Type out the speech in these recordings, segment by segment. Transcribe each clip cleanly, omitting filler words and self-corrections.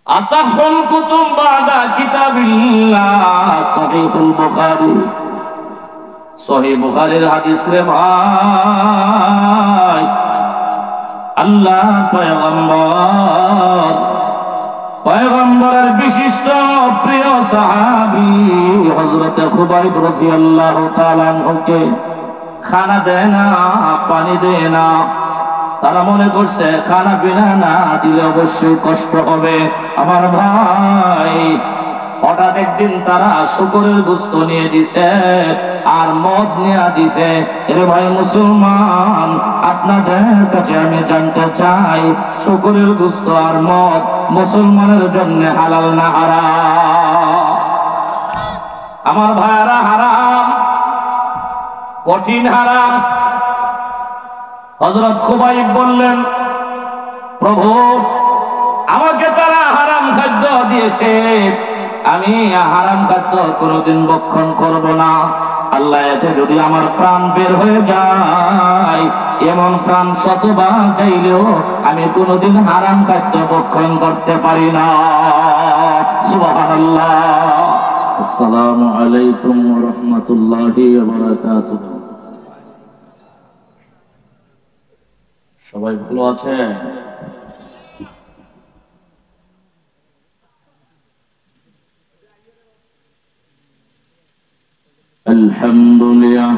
আসাহুল কুতুব বাদা কিতাবিল্লাহ সহিহুল বুখারী। সহিহ বুখারীর হাদিস রে ভাই, আল্লাহ পয়গম্বরের বিশিষ্ট প্রিয় সাহাবী হযরতে খুবাইব রাদিয়াল্লাহু তাআলা আনহুকে খানা দেয় না, পানি দেয় না। তারা মনে করছে খানা পিনা না দিলে অবশ্যই কষ্ট হবে। আমার ভাই, হঠাৎ একদিন তারা শুকরের গোশত নিয়ে দিছে আর মদ নিয়ে দিছে। এর ভাই মুসলমান, আপনাদের কাছে আমি জানতে চাই, শুকরের গোশত আর মদ মুসলমানের জন্য হালাল না হারাম? আমার ভাইরা হারাম, কঠিন হারাম। হযরত খুবাইব বললেন, প্রভু আমাকে তারা হারাম খাদ্য দিয়েছে, আমি হারাম খাদ্য কোনোদিন ভক্ষণ করব না। আল্লাহ, এতে যদি আমার প্রাণ বের হয়ে যায়, এমন প্রাণ শতবার চাইলেও আমি কোনোদিন হারাম খাদ্য ভক্ষণ করতে পারি না। সুবহানাল্লাহ। আসসালামু আলাইকুম ওয়া রাহমাতুল্লাহি ওয়া বারাকাতুহু। সবাই ভালো আছে? আলহামদুলিল্লাহ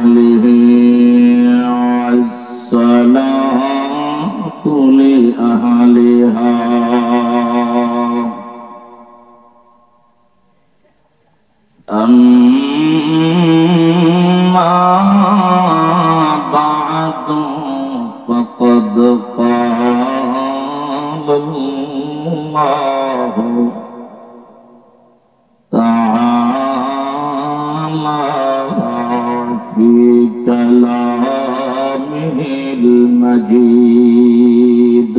ওয়াসসালাতু লিআহলিহা। আম্মা বা'দু فقد قال الله تعالى في كلامه المجيد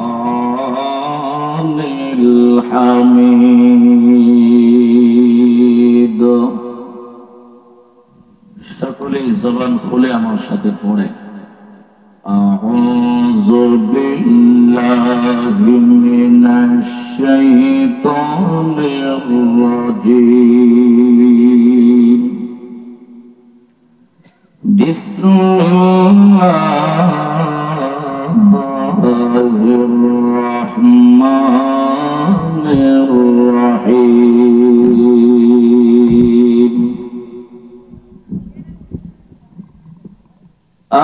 والفرقان الحميد। সকলেই জবান খুলে আমার সাথে পড়ে, আউযু বিল্লাহি মিনাশ শাইতানির রাজীম। বিসমিল্লাহির রাহমানির রাহিম।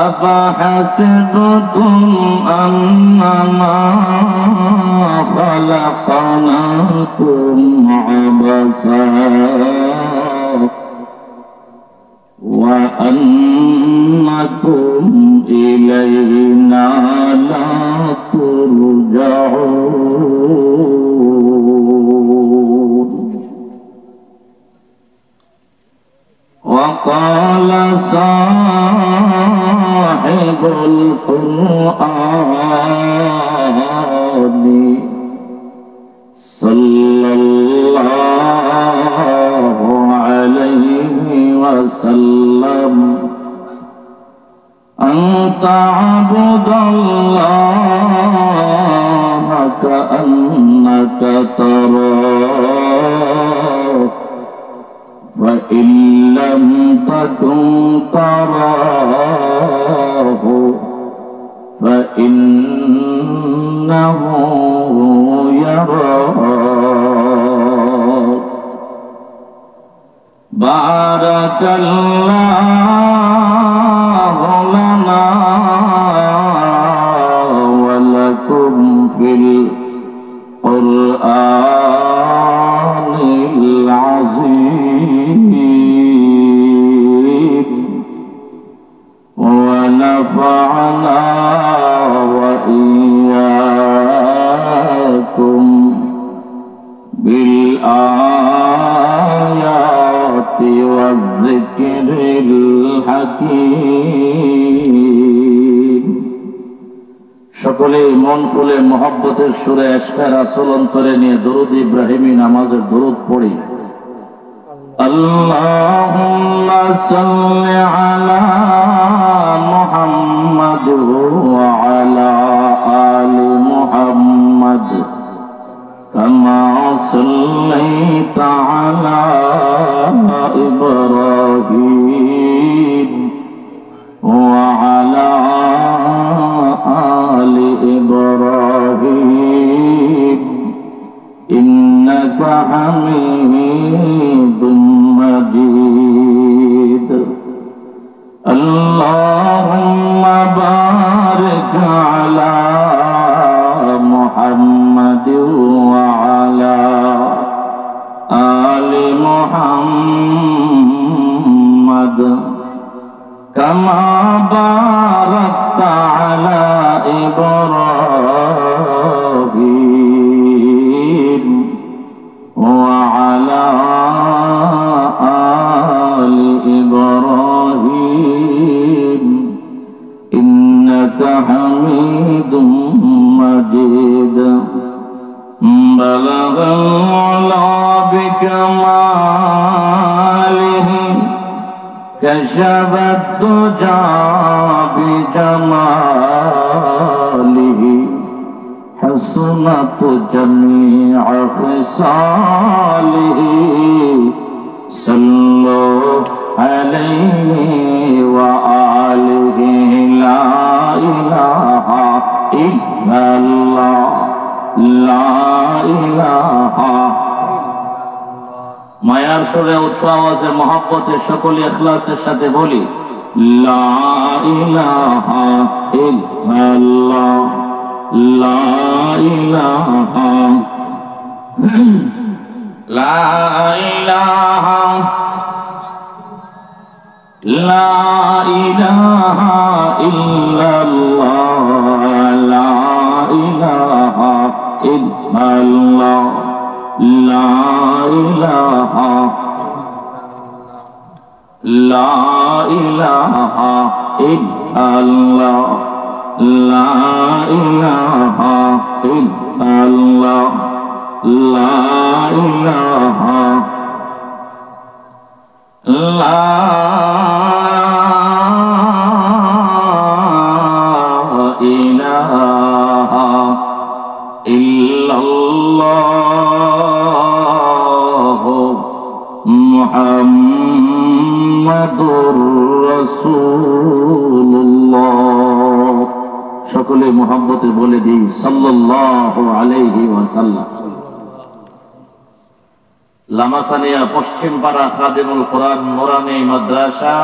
أفحسبتم أنما خلقناكم عبثا وأنكم إلينا لا ترجعون؟ وقال صاحب القرآن صلى الله عليه وسلم أن تعبد الله كأنك تراه فإن لم تكن تراه فإنه يراك. بارك الله لنا ولكم في القرآن العظيم ونفعنا وإياكم بالآيات والذكر الحكيم. সকলেই মন খুলে মোহাব্বতের সুরে ইশকে রাসূল অন্তরে নিয়ে দরুদ ইব্রাহিমী নামাজের দরুদ পড়ি। اللهم صل على محمد وعلى آل محمد كما صليت على إبراهيم وعلى آل إبراهيم إنك حميد مجيد اللهم بارك على محمد وعلى آل محمد كما باركت على إبراهيم وعلى آل إبراهيم إنك حميد مجيد بلغ العلا بكماله كشف الدجى بجماله حسنت جميع خصاله صلوا عليه وآله لا إله إلا الله لا إله মায়ার সুরে উচ্চ আওয়াজে মহব্বতের সকল ইখলাসের সাথে বলি লা ইলাহা ইল্লাল্লাহ লা ইলাহা লা ইলাহা লা ইলাহা ইল্লাল্লাহ লা ইলাহা ইল্লাল্লাহ লা ইলাহা লা ইলাহা ইল্লাল্লাহ লা ইলাহা ইল্লাল্লাহ লা ইলাহা লা ইলাহা ইল্লাল্লাহ মুহাম্মাদুর রাসূলুল্লাহ সকলে মুহাব্বতে বলে দিই সাল্লাল্লাহু আলাইহি ওয়াসাল্লাম। লামাসানিয়া পশ্চিম পাড়া খাদিমুল কোরআন নুরানি মাদ্রাসা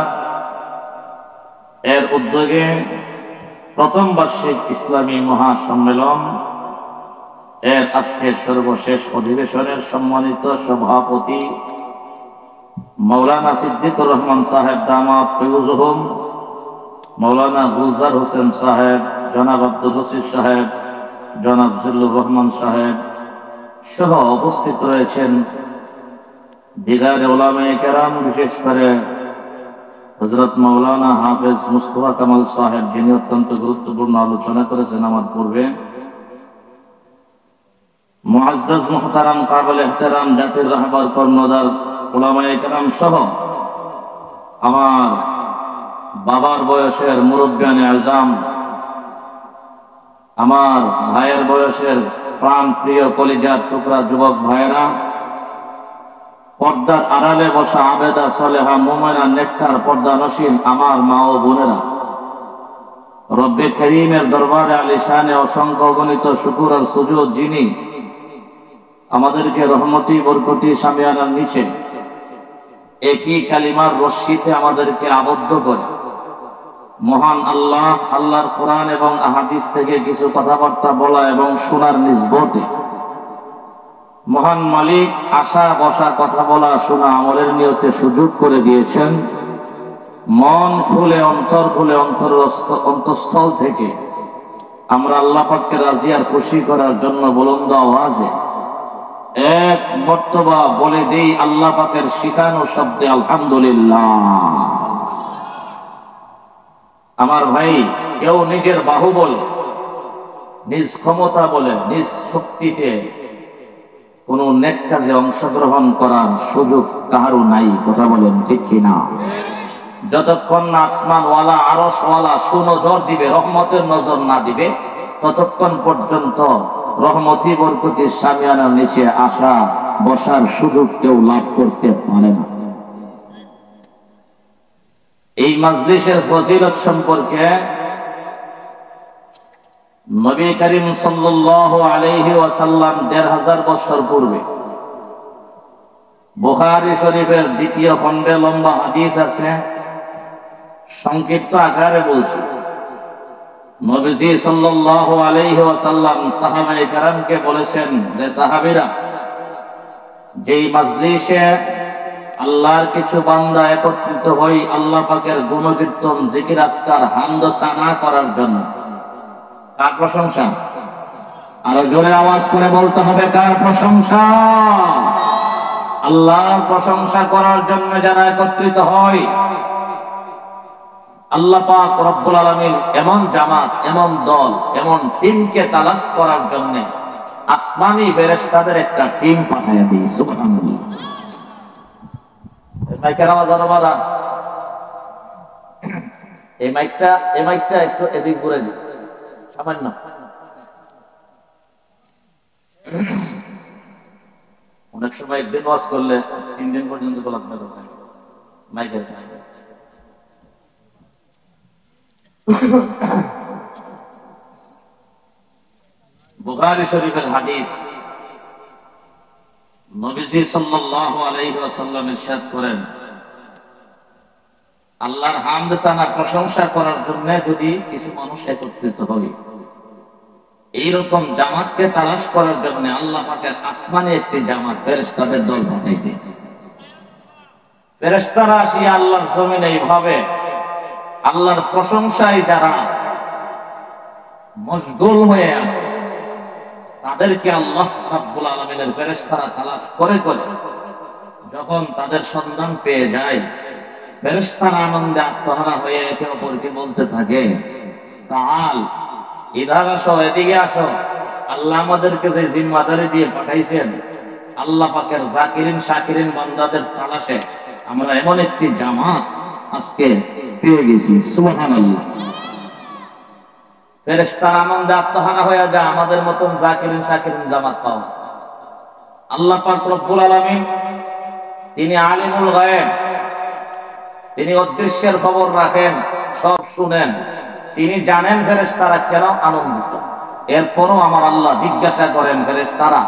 এর উদ্যোগে প্রথম বার্ষিক ইসলামী মহাসম্মেলন এর আজকের সর্বশেষ অধিবেশনের সম্মানিত সভাপতি মাওলানা সিদ্দিকুর রহমান সাহেব দামাত ফয়ুজুহুম, মাওলানা গুলজার হোসেন সাহেব, জনাব আব্দুল রশিদ সাহেব, জনাব জিল্লুর রহমান সাহেব সহ উপস্থিত রয়েছেন দিগার উলামায়ে কেরাম, বিশেষ করে হযরত মাওলানা হাফেজ মুস্তাফা কামাল সাহেব, যিনি অত্যন্ত গুরুত্বপূর্ণ আলোচনা করেছেন আমার পূর্বে। মুআজ্জাজ মুহতারাম কাবিল ইহতিরাম জাতির রাহবার কর্ণধার উলামায়ে কেরাম সহ আমার বাবার বয়সের মুরব্বিয়ানে আজম, আমার ভাইয়ের বয়সের প্রাণ প্রিয় কলিজার টুকরা যুবক ভাইয়েরা, পর্দার আড়ালে বসা আবেদা সলেহা মুমিনা নেককার পর্দা নসীন আমার মা ও বোনেরা, রব্বে করিমের দরবারে আলিশানে অসংখ্য গণিত শুকুর আর সুজুদ, যিনি আমাদেরকে রহমতি বরকতি সামিয়ানার নিচে একই কালিমার রশ্মিতে আমাদেরকে আবদ্ধ করে মহান আল্লাহ, আল্লাহর কোরআন এবং আহাদিস থেকে কিছু কথাবার্তা বলা এবং শোনার নিসবতে মহান মালিক আসা বসা কথা বলা শোনা আমলের নিয়তে সুযোগ করে দিয়েছেন। মন খুলে অন্তর খুলে অন্তঃস্থল থেকে আমরা আল্লাহ পাককে রাজি আর খুশি করার জন্য বুলন্দ আওয়াজে এক মর্তবা বলে দেই আল্লাহ পাকের শিখানো শব্দে আলহামদুলিল্লাহ। আমার ভাই, কেউ নিজের বাহু বলে, নিজ ক্ষমতা বলে, নিজ শক্তিতে কোন নেক কাজে অংশগ্রহণ করার সুযোগ কাহারও নাই। কথা বলেন ঠিক কিনা? যতক্ষণ না আসমানওয়ালা আরশওয়ালা সুনজর দিবে, রহমতের নজর না দিবে, ততক্ষণ পর্যন্ত রহমতি বরকতির সামিয়ানার নিচে আসা বসার সুযোগ কেউ লাভ করতে পারে না। এই মাজলিসের ফজিলত সম্পর্কে নবী করিম সাল্লাল্লাহু আলাইহি ওয়াসাল্লাম ১৫০০ বছর পূর্বে বুখারী শরীফের দ্বিতীয় খণ্ডে লম্বা হাদিস আছে, সংক্ষিপ্ত আকারে বলছি। নবীজি সাল্লাল্লাহু আলাইহি ওয়াসাল্লাম সাহাবায়ে কেরামকে বলেছেন যে সাহাবীরা, যেই মাজলিসে আল্লাহর কিছু বান্দা একত্রিত হই আল্লাহ পাকের গুণকীর্তন জিকির আজকার হামদ সানা করার জন্য, কার প্রশংসা? আরো জোরে আওয়াজ করে বলতে হবে, কার প্রশংসা? আল্লাহর প্রশংসা করার জন্য যারা একত্রিত হয়, আল্লাহ পাক রব্বুল আলামিন এমন জামাত, এমন দল, এমন টিমকে তালাশ করার জন্য আসমানি ফেরেশতাদের একটা টিম পাঠিয়ে দেয়। সুবহানাল্লাহ। এই মাইকের আওয়াজ আরো বাড়া, এই মাইকটা একটু এদিক ঘুরে দিই সামান্য। অনেক সময় একদিন ওয়াজ করলে 3 দিন পর্যন্ত বলা মাইকের। বুখারী শরীফের হাদিস, নবীজি সাল্লাল্লাহু আলাইহি ওয়াসাল্লাম ইরশাদ করেন, আল্লাহর হামদ সানা প্রশংসা করার জন্য যদি কিছু মানুষ একত্রিত হয়, এইরকম জামাতকে তালাশ করার জন্য আল্লাহ পাকের আসমানে একটি জামাত ফেরেশতাদের দল পাঠাই দেন। ফেরেশতারা আসিয়া আল্লাহর জমিনে এইভাবে আল্লাহর প্রশংসায় যারা মশগুল হয়ে আছে তাদেরকে আল্লাহ রাব্বুল আলামিনের ফেরেশতারা তালাশ করে করে যখন তাদের সন্ধান পেয়ে যায়, ফেরেশতারা আনন্দে আত্মহারা হয়ে একে অপরকে বলতে থাকে, তাআল, ইধার আসো, এদিকে আসো, আল্লাহ আমাদেরকে যে জিম্মাদারি দিয়ে পাঠাইছেন, আল্লাহ পাকের জাকিরিন শাকিরিন বান্দাদের তালাশে আমরা এমন একটি জামাত আজকে পেয়ে গেছি। সুবহানাল্লাহ। ফেরেশতারা আনন্দে আত্মহারা হয়ে যায় আমাদের মতন জাকিরিন শাকিরিন জামাত পাওয়া। আল্লাহ পাক রব্বুল আলামিন তিনি আলিমুল গায়ব, তিনি অদৃশ্যের খবর রাখেন, সব শুনেন, তিনি জানেন ফেরেশতারা কেন আনন্দিত। এরপরও আমার আল্লাহ জিজ্ঞাসা করেন, ফেরেশতারা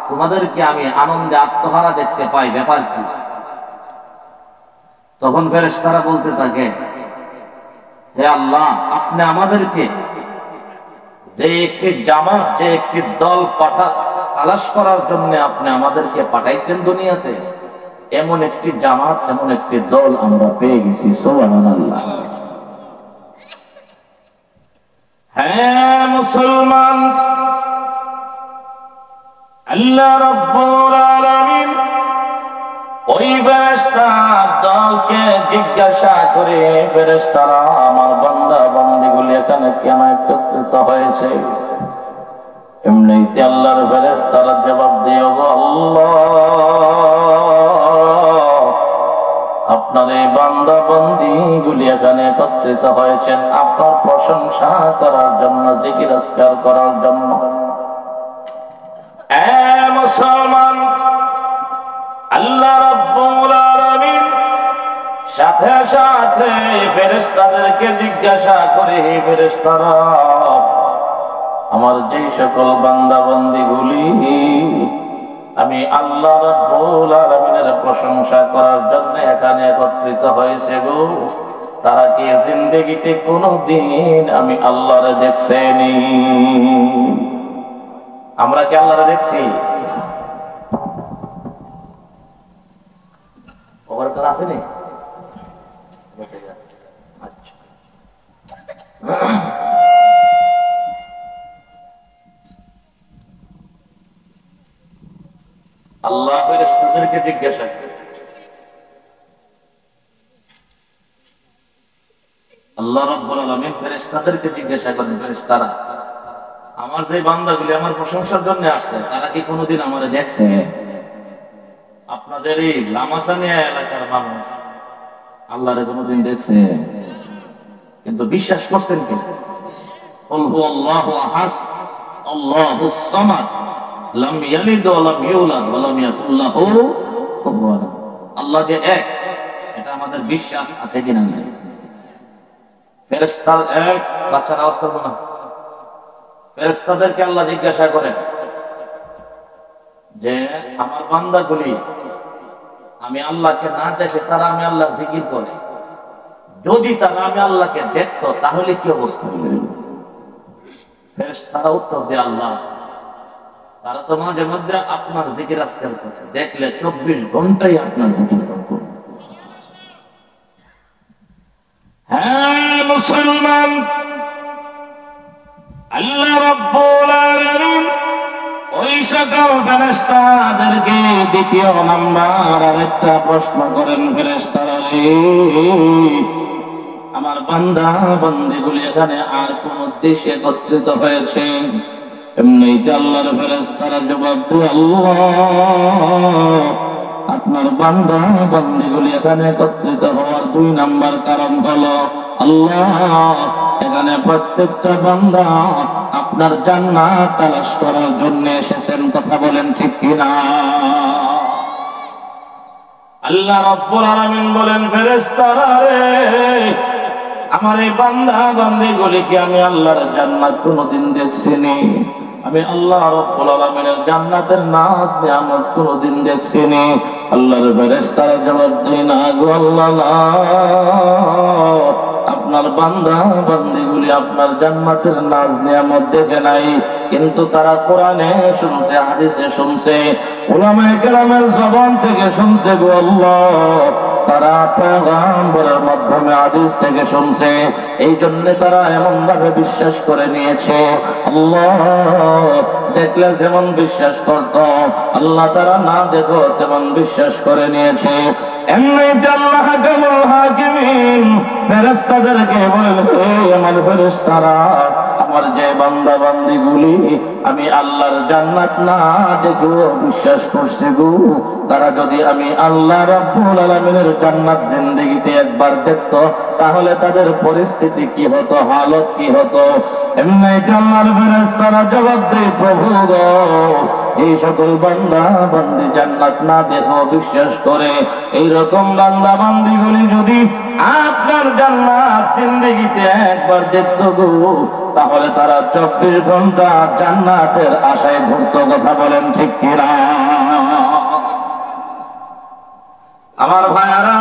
তোমাদেরকে আমি আনন্দে আত্মহারা দেখতে পাই, ব্যাপার কি? তখন ফেরেশতারা বলতে থাকে, হে আল্লাহ, আপনি আমাদেরকে যে একটি জামাত, যে একটি দল তালাশ করার জন্য আপনি আমাদেরকে পাঠাইছেন দুনিয়াতে, এমন একটি জামাত, এমন একটি দল আমরা পেয়ে গেছি। সুবহানাল্লাহ। হ্যাঁ মুসলমান, আল্লাহ রাব্বুল আলামিন ওই ফেরেশতার দলকে জিজ্ঞাসা করে, ফেরেশতারা আমার বান্দা বান্দীগুলি এখানে কেন একত্রিত হয়েছে? এমনিতে আল্লাহর ফেরেশতারা জবাব দিয়ে, গো আল্লাহ, আপনার এই বান্দা বান্দীগুলি এখানে একত্রিত হয়েছেন আপনার প্রশংসা করার জন্য, জিকির আজকার করার জন্য। মুসলমান, আল্লাহ রাব্বুল আলামিন সাথে সাথে ফেরেশতাদেরকে জিজ্ঞাসা করে, হে ফেরেশতারা, আমার যে সকল বান্দা বান্দীগুলি আমি আল্লাহ রাব্বুল আলামিনের প্রশংসা করার জন্য এখানে একত্রিত হয়েছে গো, তারা কি জিন্দেগিতে কোনদিন আমি আল্লাহরে দেখছেনি? আমরা কি আল্লাহরে দেখছি? ওর ক্লাস আসেনি? আচ্ছা, আল্লাহ ফেরেশতাদেরকে জিজ্ঞাসা করে, আল্লাহ রাব্বুল আলামিন ফেরেশতাদেরকে জিজ্ঞাসা করেন, ফেরেশতারা আমার যে বান্দাগুলি আমার প্রশংসার জন্য আসছে তারা কি কোনোদিন আমারে দেখছে? আপনাদের এই লামাসানিয়া এলাকার মানুষ আল্লাহরে কোনদিন দেখছে? কিন্তু বিশ্বাস করছেন কি? কুল হুয়াল্লাহু আহাদ আল্লাহুস সামাদ লাম ইয়ালিদ ওয়া লাম ইউলাদ ওয়া লাম ইয়াকুল লাহু কুফুয়ান আহাদ। আল্লাহ যে এক, এটা আমাদের বিশ্বাস আছে কিনা? ফেরেশতার এক, বাচ্চারা আওয়াজ করবো না। ফেরেশতাদেরকে আল্লাহ জিজ্ঞাসা করেন যে আমার বান্দাগুলি আমি আল্লাহকে না দেখে তারা আমি আল্লাহর জিকির করে, যদি তারা আমি আল্লাহকে দেখতো তাহলে কি অবস্থা হবে? ফেরেশতারা উত্তর দেয়, আল্লাহ তারা তো মাঝে মধ্যে আপনার জিকির আজকাল করে, দেখলে 24 ঘন্টাই আপনার জিকির করত। হ্যাঁ মুসলমান, আল্লাহ রাব্বুল আলামিন ওই সকল ফেরেশতাদেরকে দ্বিতীয় নাম্বার আরেকটা প্রশ্ন করেন, ফেরেশতারা রে, আমার বান্দা বান্দীগুলি এখানে আর কোন উদ্দেশ্যে একত্রিত হয়েছে? এমনিতে আল্লাহর ফেরেশতারা জবাব দেয়, আল্লাহ আপনার বান্দা বান্দীগুলি এখানে একত্রিত হওয়ার 2 নাম্বার কারণ হলো, আল্লাহ এখানে প্রত্যেকটা বান্দা আপনার জান্নাত তালাশ করার জন্য এসেছেন। কথা বলেন ঠিক কিনা? আল্লাহ রাব্বুল আলামিন বলেন, ফেরেশতারা রে, আমার এই বান্দা বান্দীগুলিকে আমি আল্লাহর জান্নাত কোনদিন দেখছিনি, আমি আল্লাহ রাব্বুল আলামিনের জান্নাতের নাজ নিয়ামত কোনদিন দেখছিনি। আল্লাহর ফেরেশতারা জবাব দেয়, না গো আল্লাহ, আপনার বান্দা বান্দীগুলি আপনার জান্নাতের নাজ নিয়ামত দেখে নাই, কিন্তু তারা কোরআনে শুনছে, হাদিসে শুনছে, উলামায়ে কেরামের জবান থেকে শুনছে গো আল্লাহ, তারা পয়গম্বরের মাধ্যমে হাদিস থেকে শুনছে, এই জন্য তারা এমন ভাবে বিশ্বাস করে নিয়েছে। আল্লাহ দেখলে যেমন বিশ্বাস করত, আল্লাহ তারা না দেখো তেমন বিশ্বাস করে নিয়েছে। এমনিতে আল্লাহ হাকিমুল হাকিমিন ফেরেশতাদেরকে বলেন, হে আমার ফেরেশতারা, আমার যে বান্দা বান্দীগুলি আমি আল্লাহর জান্নাত না দেখেও বিশ্বাস করছে গো, তারা যদি আমি আল্লাহ রাব্বুল আলামিনের জান্নাত জিন্দেগিতে একবার দেখতো তাহলে তাদের পরিস্থিতি কি হতো, হালত কি হতো? এমনিতে আল্লাহর ফেরেশতারা জবাব দেয়, প্রভু গো, এই সকল বান্দা বান্দি জান্নাত না দেখেও বিশ্বাস করে, এইরকম বান্দা বান্দিগুলি যদি আপনার জান্নাত জিন্দেগিতে একবার দেখতো গো, তাহলে তারা 24 ঘন্টা জান্নাতের আশায় ঘুরতো। কথা বলেন ঠিক কিনা? আমার ভাইয়ারা,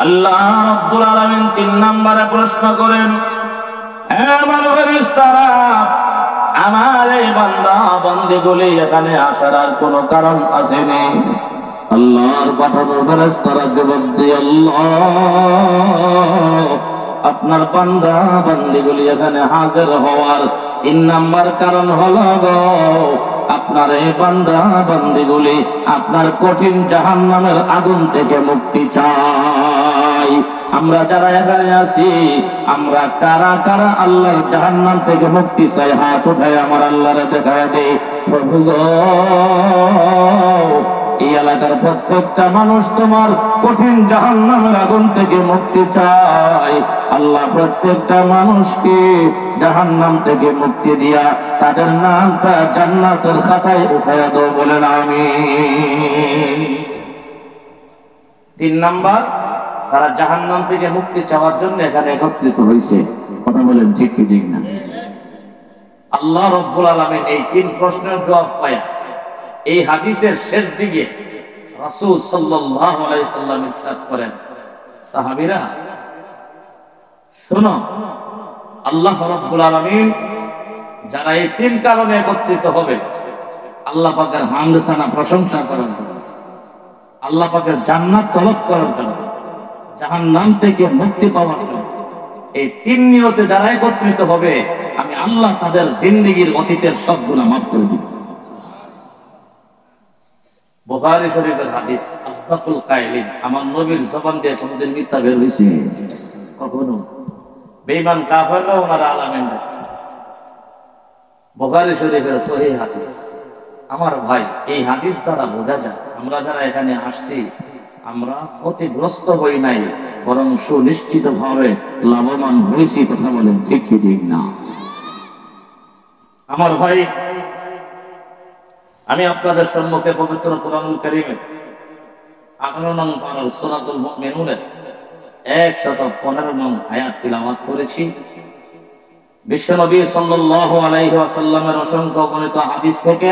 আল্লাহ রাব্বুল আলামিন 3 নম্বরে প্রশ্ন করেন, হে আমার ফেরেশতারা, আমার এই বান্দা বান্দীগুলি এখানে আসার আর কোনো কারণ আসেনি? আল্লাহর পাঠানো ফেরেশতারা জবাব দেয়, আল্লাহ আপনার বান্দা বান্দীগুলি এখানে হাজির হওয়ার 3 নাম্বার কারণ হলো গো, আপনার এই বান্দা বান্দীগুলি আপনার কঠিন জাহান্নামের আগুন থেকে মুক্তি চাই। আমরা যারা এখানে আছি, আমরা কারা কারা আল্লাহর জাহান্নাম থেকে মুক্তি চাই? হাত উঠায় আমার আল্লাহরে দেখায় দেই। প্রভু গো, এই এলাকার প্রত্যেকটা মানুষ তোমার কঠিন জাহান্নামের আগুন থেকে মুক্তি চায়। আল্লাহ প্রত্যেকটা মানুষকে জাহান্নাম থেকে মুক্তি দিয়া তাদের নামটা জান্নাতের খাতায় উঠাইয়া দাও, বলেন আমিন। 3 নাম্বার, তারা জাহান্নাম থেকে মুক্তি চাওয়ার জন্য এখানে একত্রিত হয়েছে। কথা বলেন ঠিক কি ঠিক না? আল্লাহ রাব্বুল আলামিন এই 3 প্রশ্নের জবাব পায়া এই হাদিসের শেষ দিকে রাসূল সাল্লাল্লাহু আলাইহি সাল্লাম ইরশাদ করেন, সাহাবীরা শোনো, আল্লাহ রাব্বুল আলামিন যারা এই 3 কারণে একত্রিত হবে, আল্লাহ পাকের হামদ সানা প্রশংসা করার জন্য, আল্লাহ পাকের জান্নাত তলব করার জন্য, জাহান্নাম থেকে মুক্তি পাওয়ার জন্য, এই 3 নিয়তে যারা একত্রিত হবে, আমি আল্লাহ তাদের জিন্দেগীর অতীতের সব গুনাহ মাফ করে দিব। বুখারী শরীফের হাদিস, আসদাকুল কাইলিন, আমার নবীর জবান দিয়ে কোনদিন মিথ্যা বের হইছে? কখনো। বেঈমান কাফেররা ওনারা আলামিন। বুখারী শরীফের সহিহ হাদিস। আমার ভাই, এই হাদিস দ্বারা বোঝা যায় আমরা যারা এখানে আসছি আমরা ক্ষতিগ্রস্ত হই নাই, বরং সুনিশ্চিতভাবে লাভবান হয়েছি। কথা বলেন ঠিক কি ঠিক না? আমার ভাই, আমি আপনাদের সম্মুখে পবিত্র কুরআনুল কারীমের 18 নং পারার সূরাতুল মুমিনুনের 115 নং আয়াত তিলাওয়াত করেছি। বিশ্বনবী সাল্লাল্লাহু আলাইহি ওয়াসাল্লামের অসংখ্য বর্ণিত হাদিস থেকে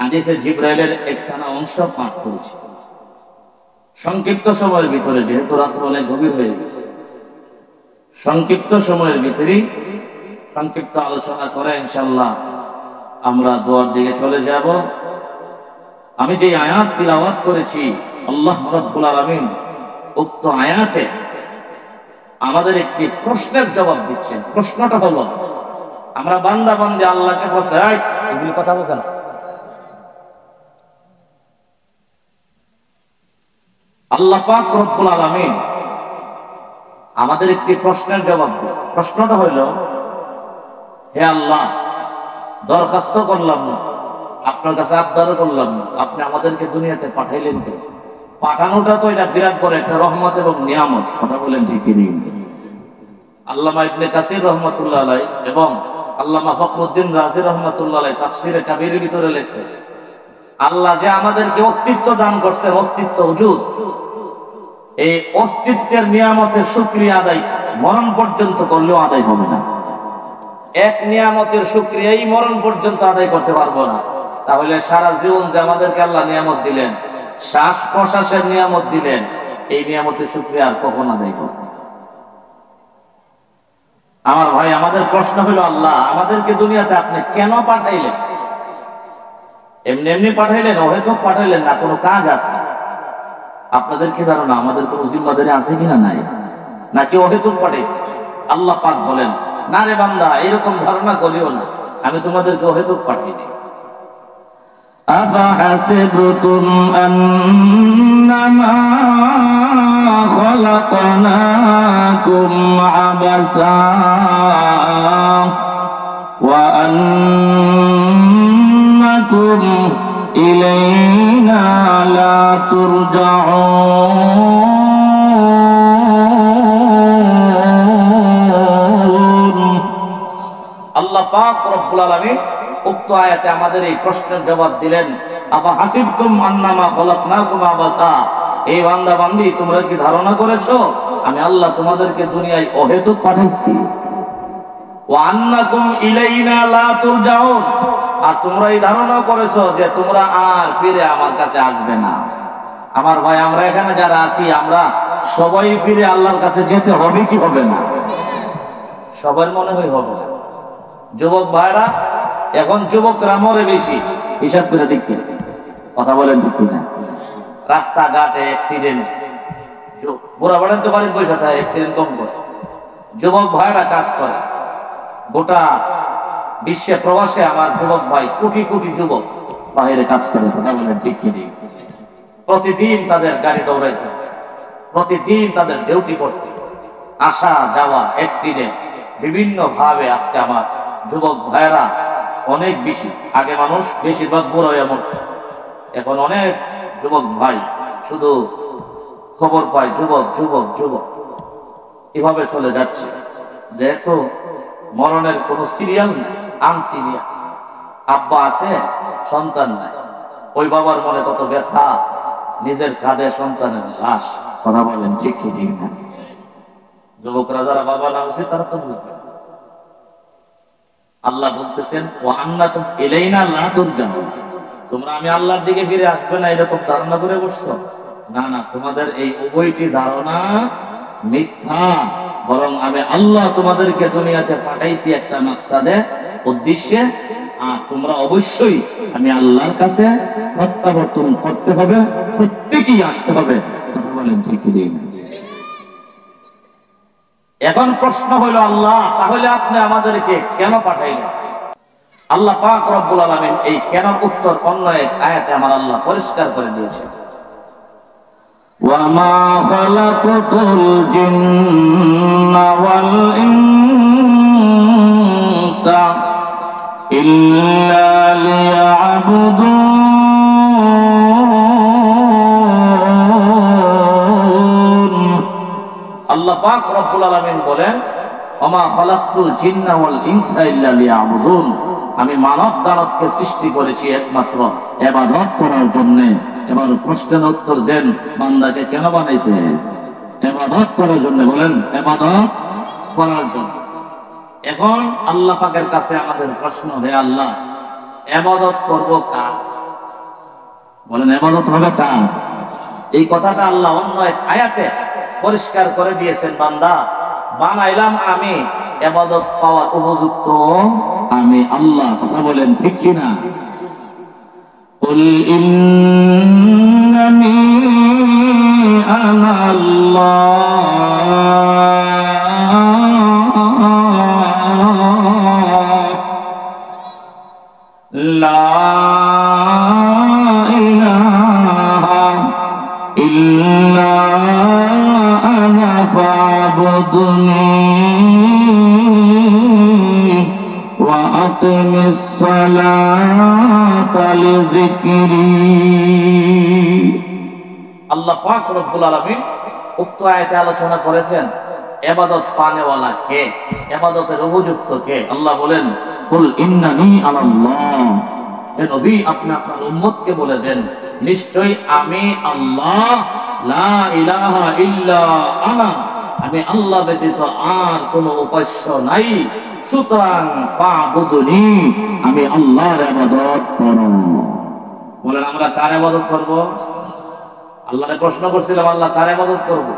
হাদিসে জিবরাইলের একখানা অংশ পাঠ করেছি সংক্ষিপ্ত সময়ের ভিতরে, যেহেতু রাত অনেক গভীর হয়ে গেছে। সংক্ষিপ্ত সময়ের ভিতরেই সংক্ষিপ্ত আলোচনা করে ইনশাআল্লাহ আমরা দোয়ার দিকে চলে যাব। আমি যে আয়াত তিলাওয়াত করেছি, আল্লাহ রাব্বুল আলামিন উক্ত আয়াতে আমাদের একটি প্রশ্নের জবাব দিচ্ছেন। প্রশ্নটা হলো, আমরা বান্দা বান্দী আল্লাহকে প্রশ্ন, এগুলি কথা বলতে না, আল্লাহ পাক রব্বুল আলামিন আমাদের একটি প্রশ্নের জবাব দেন। প্রশ্নটা হইল, হে আল্লাহ, দরখাস্ত করলাম না, আপনার কাছে আবদারও করলাম না, আপনি আমাদেরকে দুনিয়াতে পাঠাইলেন কেন? পাঠানোটা তো এটা বিরাট বড় একটা রহমত এবং নিয়ামত। কথা বলেন ঠিক কি? আল্লামা ইবনে কাসির রহমাতুল্লাহ আলাইহি এবং আল্লামা ফখরুদ্দিন রাজি রহমাতুল্লাহ আলাইহি তাফসীরে কাবীরের ভিতরে লিখছে, আল্লাহ যে আমাদেরকে অস্তিত্ব দান করছে, অস্তিত্ব ওজুদ, এই অস্তিত্বের নিয়ামতের শুকরিয়া আদায় মরণ পর্যন্ত করলেও আদায় হবে না। এক নিয়ামতের শুকরিয়া এই মরণ পর্যন্ত আদায় করতে পারবো না, তাহলে সারা জীবন যে আমাদেরকে আল্লাহ নিয়ামত দিলেন, শ্বাস প্রশ্বাসের নিয়ামত দিলেন, এই নিয়ামতের শুকরিয়া আর কখন আদায় করব? আমার ভাই, আমাদের প্রশ্ন হলো, আল্লাহ আমাদেরকে দুনিয়াতে আপনি কেন পাঠাইলেন? এমনি এমনি পাঠাইলেন? অহেতুক পাঠাইলেন না? কোনো কাজ আছে? আপনাদের কি ধারণা আমাদের কোনো জিম্মাদারি আছে কিনা? নাই। নাকি অহেতুক পাঠাইছে? আল্লাহ পাক বলেন, না রে বান্দা, এরকম ধারণা করিও না, আমি তোমাদেরকে অহেতুক পাঠাইনি। আফাহাসিবতুম আন্নামা খালাকনাকুম আবাসা ওয়া আন্নাকুম ইলাইনা লা তুরজাউন। আল্লাহ পাক রব্বুল আলামিন উক্ত আয়াতে আমাদের এই প্রশ্নের জবাব দিলেন, আফা হাসিবতুম আন্নামা খালাকনাকুম আবাসা, এই বান্দা বান্দি, তোমরা কি ধারণা করেছো আমি আল্লাহ তোমাদেরকে দুনিয়ায় অহেতুক পাঠাইছি? ওয়া আন্নাকুম ইলাইনা লা তুরজাউন, আর তোমরা এই ধারণা করেছো যে তোমরা আর ফিরে আমার কাছে আসবে না। আমার ভাই, আমরা এখানে যারা আছি, আমরা সবাই ফিরে আল্লাহর কাছে যেতে হবে কি হবে না? সবার মনে হয় হবে না। যুবক ভাইরা, এখন যুবকরা মরে বেশি, হিসাব করে দেখি, কথা বলেন ঠিক না? রাস্তাঘাটে অ্যাক্সিডেন্ট, বুড়া বলেন তো বাড়ির পয়সা থাকে, অ্যাক্সিডেন্ট কম করে। যুবক ভাইরা কাজ করে, গোটা বিশ্বে প্রবাসে আমার যুবক ভাই, কোটি কোটি যুবক বাইরে কাজ করে। কথা বলেন ঠিক কি? প্রতিদিন তাদের গাড়ি দৌড়াইতে, প্রতিদিন তাদের ডিউটি করতে, আসা যাওয়া, অ্যাক্সিডেন্ট বিভিন্ন ভাবে। আজকে আমার যুবক ভাইরা অনেক বেশি, আগে মানুষ বেশিরভাগ বুড়ো হয়ে মরত, এখন অনেক যুবক ভাই শুধু খবর পায় যুবক যুবক যুবক, এভাবে চলে যাচ্ছে। যেহেতু মরণের কোন সিরিয়াল নাই, আনসিরিয়াল। আব্বা আছে, সন্তান নাই, ওই বাবার মনে কত ব্যথা, নিজের কাঁধে সন্তানের লাশ। কথা বলেন ঠিক কি ঠিক না? যুবকরা যারা বাবা না হচ্ছে তারা তো বুঝবে। আল্লাহ বলতেছেন, ওয়া আন্নাকুম ইলাইনা লা তুরজাউন, তোমরা আমি আল্লাহর দিকে ফিরে আসবে না এরকম ধারণা করে বসছো? না না, তোমাদের এই উভয়টি ধারণা মিথ্যা। বরং আমি আল্লাহ তোমাদেরকে দুনিয়াতে পাঠাইছি একটা মাকসাদে, উদ্দেশ্যে। আর তোমরা অবশ্যই আমি আল্লাহর কাছে প্রত্যাবর্তন করতে হবে, প্রত্যেকেই আসতে হবে। বলেন ঠিক কি? এখন প্রশ্ন হইল, আল্লাহ তাহলে আপনি আমাদেরকে কেন পাঠাইলেন? আল্লাহ পাক রব্বুল আলামিন এই কেন উত্তর অন্য এক আয়াতে আমার আল্লাহ পরিষ্কার করে দিয়েছেন। وَمَا خَلَقْتُ الْجِنَّ وَالْإِنسَ إِلَّا لِيَعْبُدُونِ আল্লাহ পাক রব্বুল আলামিন বলেন, ওমা খালাকতুল জিন্না ওয়াল ইনসা ইল্লা লিয়াবুদুন, আমি মানব দানবকে সৃষ্টি করেছি একমাত্র ইবাদত করার জন্য। এবার প্রশ্নের উত্তর দেন, বান্দাকে কেন বানাইছে? ইবাদত করার জন্য। বলেন, ইবাদত করার জন্য। এখন আল্লাহ পাকের কাছে আমাদের প্রশ্ন, হে আল্লাহ, ইবাদত করব কার? বলেন, ইবাদত হবে কার? এই কথাটা আল্লাহ অন্য এক আয়াতে পরিষ্কার করে দিয়েছেন, বান্দা বানাইলাম আমি, ইবাদত পাওয়ার উপযুক্ত আমি আল্লাহ। কথা বলেন ঠিক কি না? কুল ইন্নানি আনা আল্লাহ লা ইলাহা ইল্লা আনা ফা'বুদনি ওয়া আকিমিস সালাতা লিযিকরি। আল্লাহ পাক রব্বুল আলামিন উক্ত আয়াতে আলোচনা করেছেন ইবাদত পানেওয়ালা কে, ইবাদতের উপযুক্ত কে। আল্লাহ বলেন, কুল ইন্নানি আল্লাহ, হে নবী আপনি আপনার উম্মতকে বলে দেন, নিশ্চয়ই আমি আল্লাহ, লা ইলাহা ইল্লা আনা, আমি আল্লাহ ব্যতীত আর কোনো উপাস্য নাই। সুতরাং ফা'বুদনি, আমি আল্লাহর ইবাদত করো। বলেন, আমরা কার ইবাদত করব? আল্লাহকে প্রশ্ন করছিলাম, আল্লাহ কার ইবাদত করব?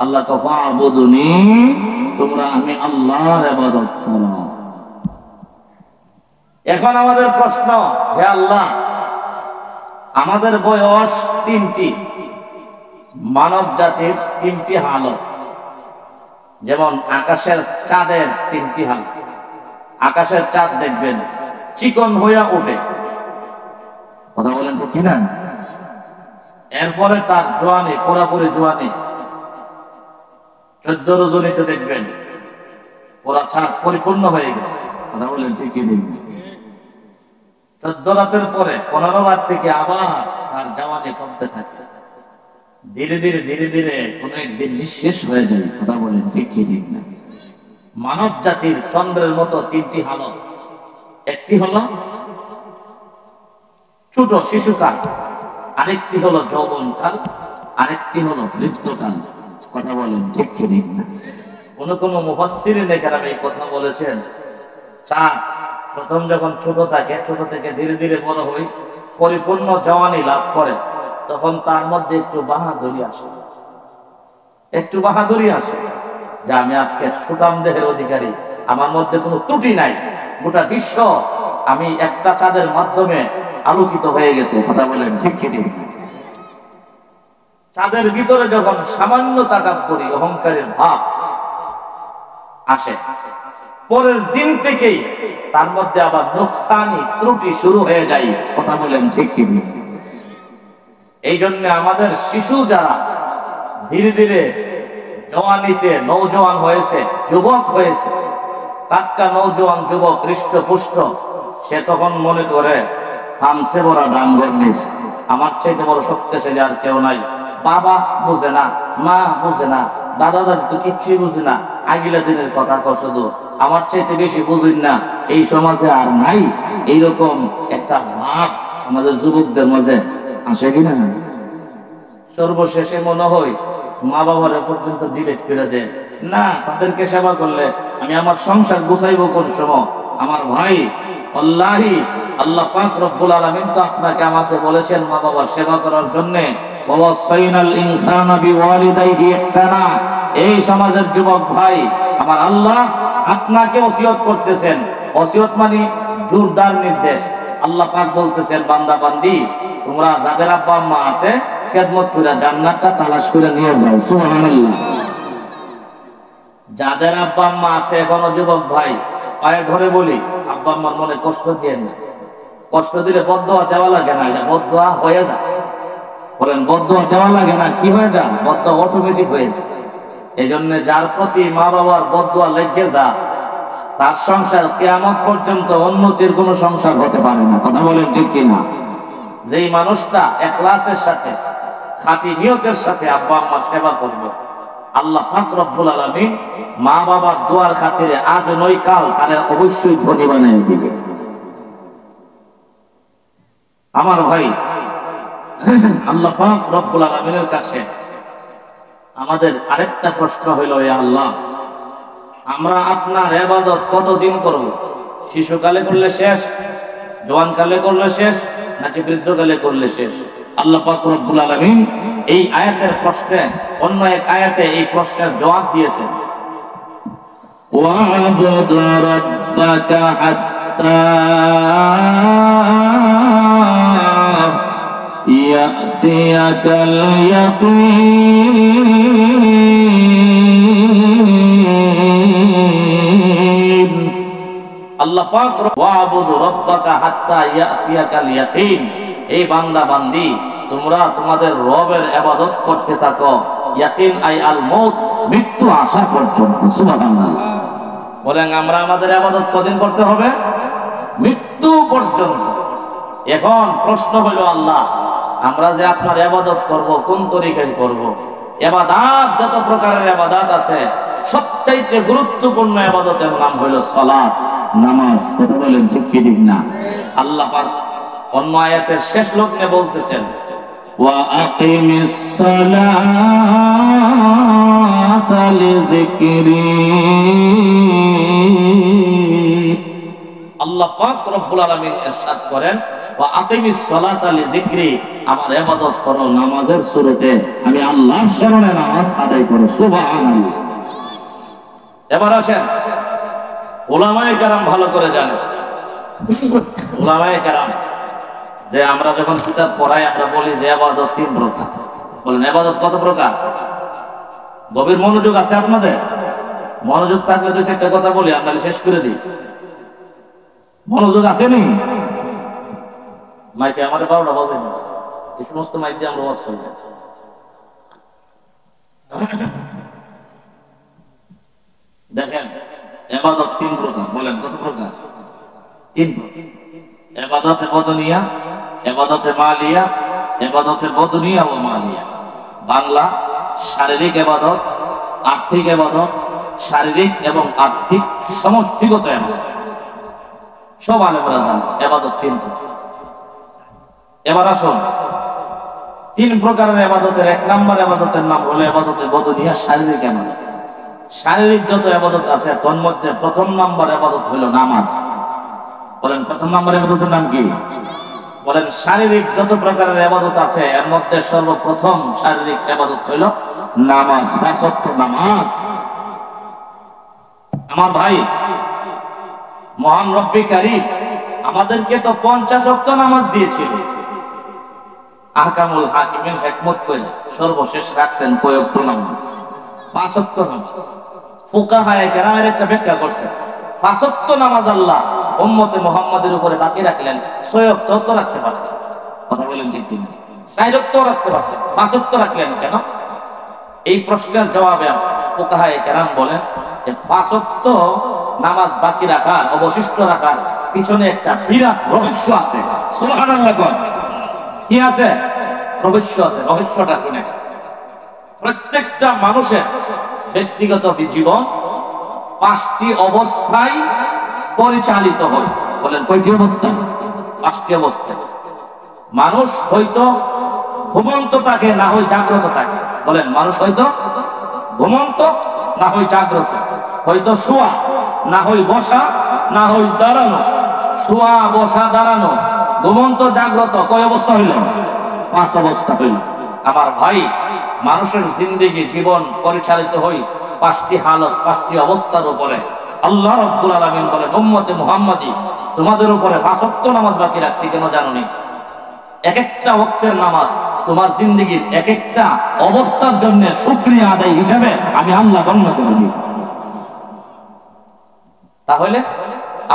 আল্লাহ তো ফা'বুদনি, তোমরা আমি আল্লাহর ইবাদত করো। এখন আমাদের প্রশ্ন, হে আল্লাহ, আমাদের বয়স 3টি, মানব জাতির 3টি হালত। যেমন আকাশের চাঁদের 3টি হালত। আকাশের চাঁদ দেখবেন চিকন হইয়া ওঠে, কথা বলেন তো কি না? এরপরে তার জোয়ানি, পুরাপুরি জোয়ানি 14 রজনীতে দেখবেন পুরা চাঁদ পরিপূর্ণ হয়ে গেছে, কথা বলেন ঠিক কি? 14 রাতের পরে 15 রাত থেকে আবার তার জওয়ানি কমতে থাকে, ধীরে ধীরে ধীরে ধীরে কোন একদিন নিঃশেষ হয়ে যায়, কথা বলেন ঠিক কি ঠিক না? মানব জাতির চন্দ্রের মতো 3টি হালত। একটি হলো ছোট শিশুকাল, আরেকটি হলো যৌবনকাল, আরেকটি হলো বৃদ্ধকাল, কথা বলেন ঠিক কি ঠিক না? কোন কোন মুফাসসিরিন কেরাম এই কথা বলেছেন, চাঁদ প্রথম যখন ছোট থাকে, ছোট থেকে ধীরে ধীরে বড় হই, পরিপূর্ণ জওয়ানি লাভ করে, তখন তার মধ্যে একটু বাহাদুরি আসে, একটু বাহাদুরি আসে যে আমি আজকে সুঠাম দেহের অধিকারী, আমার মধ্যে কোনো ত্রুটি নাই, গোটা বিশ্ব আমি একটা চাঁদের মাধ্যমে আলোকিত হয়ে গেছে, কথা বলেন ঠিক কি ঠিক? চাঁদের ভিতরে যখন সামান্য তাকাব্বুরি, অহংকারের ভাব আসে, পরের দিন থেকেই তার মধ্যে আবার নুকসানি ত্রুটি শুরু হয়ে যায়, কথা বলেন ঠিক কি? এই জন্য আমাদের শিশু যারা ধীরে ধীরে জওয়ানিতে নৌজওয়ান হয়েছে, যুবক হয়েছে, টাটকা নৌজওয়ান যুবক হৃষ্টপুষ্ট, সে তখন মনে করে হামসে বড় ডাঙ্গর নিস, আমার চাইতে বড় শক্তিশালী আর কেউ নাই। বাবা বুঝে না, মা বুঝে না, দাদা দাদি তো কিচ্ছুই বুঝে না, আগিলা দিনের কথা কর, শুধু আমার চাইতে বেশি বুঝুন না, এই সমাজে আর নাই। এইরকম একটা ভাব আমাদের যুবকদের মাঝে আসে কিনা? সর্বশেষে মনে হয় মা বাবার পর্যন্ত ডিলেট করে দেয়, না তাদেরকে সেবা করলে আমি আমার সংসার গুছাইব কোন সময়? আমার ভাই, আল্লাহি আল্লাহ পাক রব্বুল আলামিন তো আপনাকে আমাকে বলেছেন মা বাবার সেবা করার জন্য, ওয়াসাইনাল ইনসানা বিওয়ালিদাইহি ইহসানা। এই সমাজের যুবক ভাই, আমার আল্লাহ আপনাকে ওসিয়ত করতেছেন। ওসিয়ত মানে জোরদার নির্দেশ। আল্লাহ পাক বলতেছেন, বান্দা বান্দি তোমরা যাদের আব্বা আম্মা আছে, খেদমত করে জান্নাতটা তালাশ করে নিয়ে যাও, সুবহানাল্লাহ। যাদের আব্বা আম্মা আছে এখনো যুবক ভাই, পায়ে ধরে বলি, আব্বা আম্মার মনে কষ্ট দিয়েন না। কষ্ট দিলে বদদোয়া দেওয়া লাগে না, এটা বদদোয়া হয়ে যায়। বলেন, বদদোয়া দেওয়া লাগে না, কি হয়ে যায়? বদদোয়া অটোমেটিক হয়ে যায়। এই জন্য যার প্রতি মা বাবার বদদোয়া লেগে যা, তার সংসার কিয়ামত পর্যন্ত উন্নতির কোনো সংসার হতে পারে না, কথা বলেন ঠিক কিনা? যেই মানুষটা ইখলাসের সাথে, খাঁটি নিয়তের সাথে আব্বা আম্মার সেবা করবে, আল্লাহ পাক রব্বুল আলামিন মা বাবার দোয়ার খাতিরে আজ নয় কাল তারা অবশ্যই ধনী বানিয়ে দিবে। আমার ভাই, আল্লাহ পাক রব্বুল আলামিনের কাছে আমাদের আরেকটা প্রশ্ন হইল, হে আল্লাহ, আমরা আপনার ইবাদত কতদিন করব? শিশুকালে করলে শেষ, জওয়ানকালে করলে শেষ, নাকি বৃদ্ধকালে করলে শেষ? আল্লাহ পাক রব্বুল আলামিন এই আয়াতের প্রশ্নে অন্য এক আয়াতে এই প্রশ্নের জবাব দিয়েছেন, ওয়া'বুদ রাব্বাকা হাত্তা ইয়াতিয়াকাল ইয়াকিন। আল্লাহ পাক ওয়া'বুদ রাব্বাকা হাত্তা ইয়াতিয়াকাল ইয়াকিন। এই বান্দা বান্দি, তোমরা তোমাদের রবের ইবাদত করতে থাকো, ইয়াকিন আই আল মউত, মৃত্যু আসা পর্যন্ত। সুবহানাল্লাহ। বলেন আমরা আমাদের ইবাদত কতদিন করতে হবে? মৃত্যু পর্যন্ত। এখন প্রশ্ন হলো, আল্লাহ, আমরা যে আপনার ইবাদত করব কোন তরিকায় করব? ইবাদত যত প্রকারের ইবাদত আছে, সবচাইতে গুরুত্বপূর্ণ ইবাদতের নাম হলো সালাত, নামাজ। কথা বলেন ঠিক কি ঠিক না? আল্লাহ পাক অন্য আয়াতের শেষ লগ্নে বলতেছেন, ওয়া আকিমিস সালাতা লিযিকরি। আল্লাহ পাক রব্বুল আলামিন ইরশাদ করেন, ওয়া আকিমিস সালাতা লিযিকরি, আমার ইবাদত করো নামাজের সুরতে, আমি আল্লাহর শরণে নামাজ আদায় করো। সুবহানাল্লাহ। এবার আসেন, উলামায়ে কেরাম ভালো করে জানেন, উলামায়ে কেরাম যে আমরা যখন কিতাব পড়াই আমরা বলি যে ইবাদত তিন প্রকার। বলেন ইবাদত কত প্রকার? গভীর মনোযোগ আছে আপনাদের? মনোযোগ থাকলে দুই চারটা কথা বলি, আপনাকে শেষ করে দিই। মনোযোগ আছে নি? মাইকে আমাদের 12টা বাজে, এই সমস্ত মাইক দিয়ে আমরা ওয়াজ করি। দেখেন ইবাদত তিন প্রকার। বলেন কত প্রকার? তিন প্রকার। ইবাদতে বদনিয়া, ইবাদতে মালিয়া, ইবাদতে বদনিয়া ও মালিয়া। বাংলা শারীরিক ইবাদত, আর্থিক ইবাদত, শারীরিক এবং আর্থিক সমষ্টিগত ইবাদত। সব আলেমরা জানেন ইবাদত তিন প্রকার। এবার আসুন, তিন প্রকারের ইবাদতের এক নাম্বার ইবাদতের নাম হলো ইবাদতে বদনিয়া, শারীরিক ইবাদত। শারীরিক যত ইবাদত আছে তার মধ্যে প্রথম নাম্বার ইবাদত হলো নামাজ। বলেন প্রথম নাম্বার ইবাদতের নাম কি? বলেন শারীরিক যত প্রকারের ইবাদত আছে এর মধ্যে সর্বপ্রথম শারীরিক ইবাদত হলো নামাজ, পাঁচ ওয়াক্ত নামাজ। আমার ভাই, মহান রব্বি কারীম আমাদেরকে তো 50 ওয়াক্ত নামাজ দিয়েছিল। আহকামুল হাকিমিন হিকমত করে সর্বশেষ রাখছেন কয় ওয়াক্ত নামাজ? 5 ওয়াক্ত নামাজ। ফুকাহায়ে কেরামের একটা ব্যাখ্যা করছে, 5 ওয়াক্ত নামাজ আল্লাহ উম্মতে মুহাম্মাদের উপরে বাকি রাখলেন, 6 ওয়াক্ত তো রাখতে পারতেন। কথা বলেন ঠিক কি না? 4 ওয়াক্ত রাখতে পারতেন, 5 ওয়াক্ত রাখলেন কেন? এই প্রশ্নের জবাবে ফুকাহায়ে কেরাম বলেন যে 5 ওয়াক্ত নামাজ বাকি রাখার, অবশিষ্ট রাখার পিছনে একটা বিরাট রহস্য আছে। সুবহানাল্লাহ। কি আছে? রহস্য আছে। রহস্যটা কি? না, প্রত্যেকটা মানুষের ব্যক্তিগত জীবন 5টি অবস্থায় পরিচালিত হয়। বলেন কয়টি অবস্থা? 5টি অবস্থা। মানুষ হয়তো ঘুমন্ত থাকে, না হয় জাগ্রত থাকে। বলেন মানুষ হয়তো ঘুমন্ত, না হয় জাগ্রত, হয়তো শোয়া, না হয় বসা, না হয় দাঁড়ানো। শোয়া, বসা, দাঁড়ানো, ঘুমন্ত, জাগ্রত, কয় অবস্থা হইল? 5 অবস্থা হইল। আমার ভাই, মানুষের জিন্দেগি জীবন পরিচালিত হয় 5টি হালত, 5টি অবস্থার উপরে। আল্লাহ রাব্বুল আলামিন বলেন, উম্মতে মুহাম্মাদি তোমাদের উপরে 5 ওয়াক্ত নামাজ বাকি রাখছি, কেন জানোনি? এক একটা ওয়াক্তের নামাজ তোমার জিন্দেগির এক একটা অবস্থার জন্য শুকরিয়া আদায় হিসাবে আমি আল্লাহ গণ্য করে নিই। তাহলে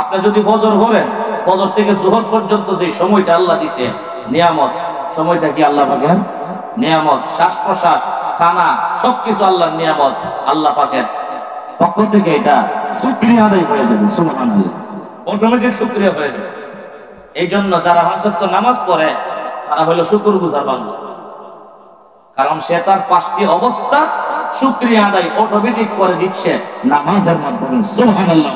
আপনি যদি ফজর পড়েন, ফজর থেকে জোহর পর্যন্ত যে সময়টা আল্লাহ দিছে নিয়ামত, সময়টা কি আল্লাহ পাকের নিয়ামত। শ্বাস প্রশ্বাস, খানা, সবকিছু আল্লাহর নিয়ামত। আল্লাহ পাকের পক্ষ থেকে এটা শুকরিয়া আদায় হয়ে যাবে। সুবহানাল্লাহ। অটোমেটিক শুকরিয়া হয়ে যাবে। এই জন্য যারা 5 ওয়াক্ত নামাজ পড়ে তারা হলো শুকরগুজার বান্দা, কারণ সে তার 5টি অবস্থা শুকরিয়া আদায় অটোমেটিক করে দিচ্ছে নামাজের মাধ্যমে। সুবহানাল্লাহ।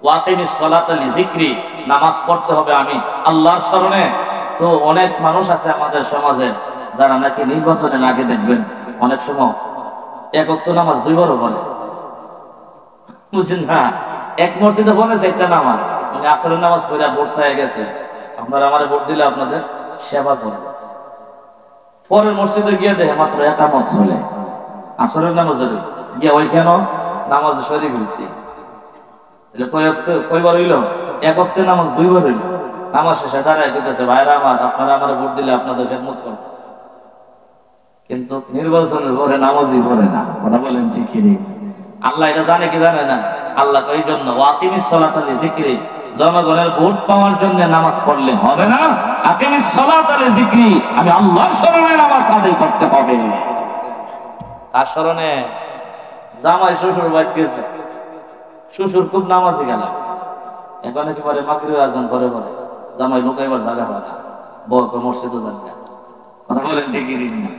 ওয়াকিমিস সালাতা লিযিকরি, নামাজ পড়তে হবে আমি আল্লাহর স্মরণে। তো অনেক মানুষ আছে আমাদের সমাজে যারা নাকি নির্বাচনের আগে দেখবেন অনেক সময় এক ওয়াক্ত নামাজ দুইবারও পড়ে, বুঝছেন না? এক মসজিদে পড়েছে একটা নামাজ, মানে আসরের নামাজ পড়ে বর্ষায় গেছে, আপনারা আমারে ভোট দিলে আপনাদের সেবা করবে। পরের মসজিদে গিয়ে দেখে মাত্র একামত চলে, আসরের নামাজ গিয়ে ওইখানে নামাজে শরীক হয়েছে। কয়বার হইল? এক ওয়াক্তের নামাজ দুইবার হইল। নামাজ শেষে দাঁড়ায় কইতেছে, ভাইরা আমার, আপনারা আমার ভোট দিলে আপনাদের খেদমত করব। কিন্তু নির্বাচনের পরে নামাজই পড়ে না। কথা বলেন ঠিক কি? আল্লাহ এটা জানে কি জানে না? আল্লাহ এই জন্য ওয়াকিমিস সালাতা লিযিকরি, জনগণের ভোট পাওয়ার জন্য নামাজ পড়লে হবে না। আকিমিস সালাতা লিযিকরি, আমি আল্লাহর স্মরণে নামাজ আদায় করতে হবে। তার স্মরণে জামাই শ্বশুর বাড়ি গেছে, শ্বশুর খুব নামাজি গেল, এখন একেবারে মাগরিবের আযান করে পরে জামাই লুকাইবার জায়গা হয় না, বড় মসজিদও যান না। কথা বলেন ঠিক না?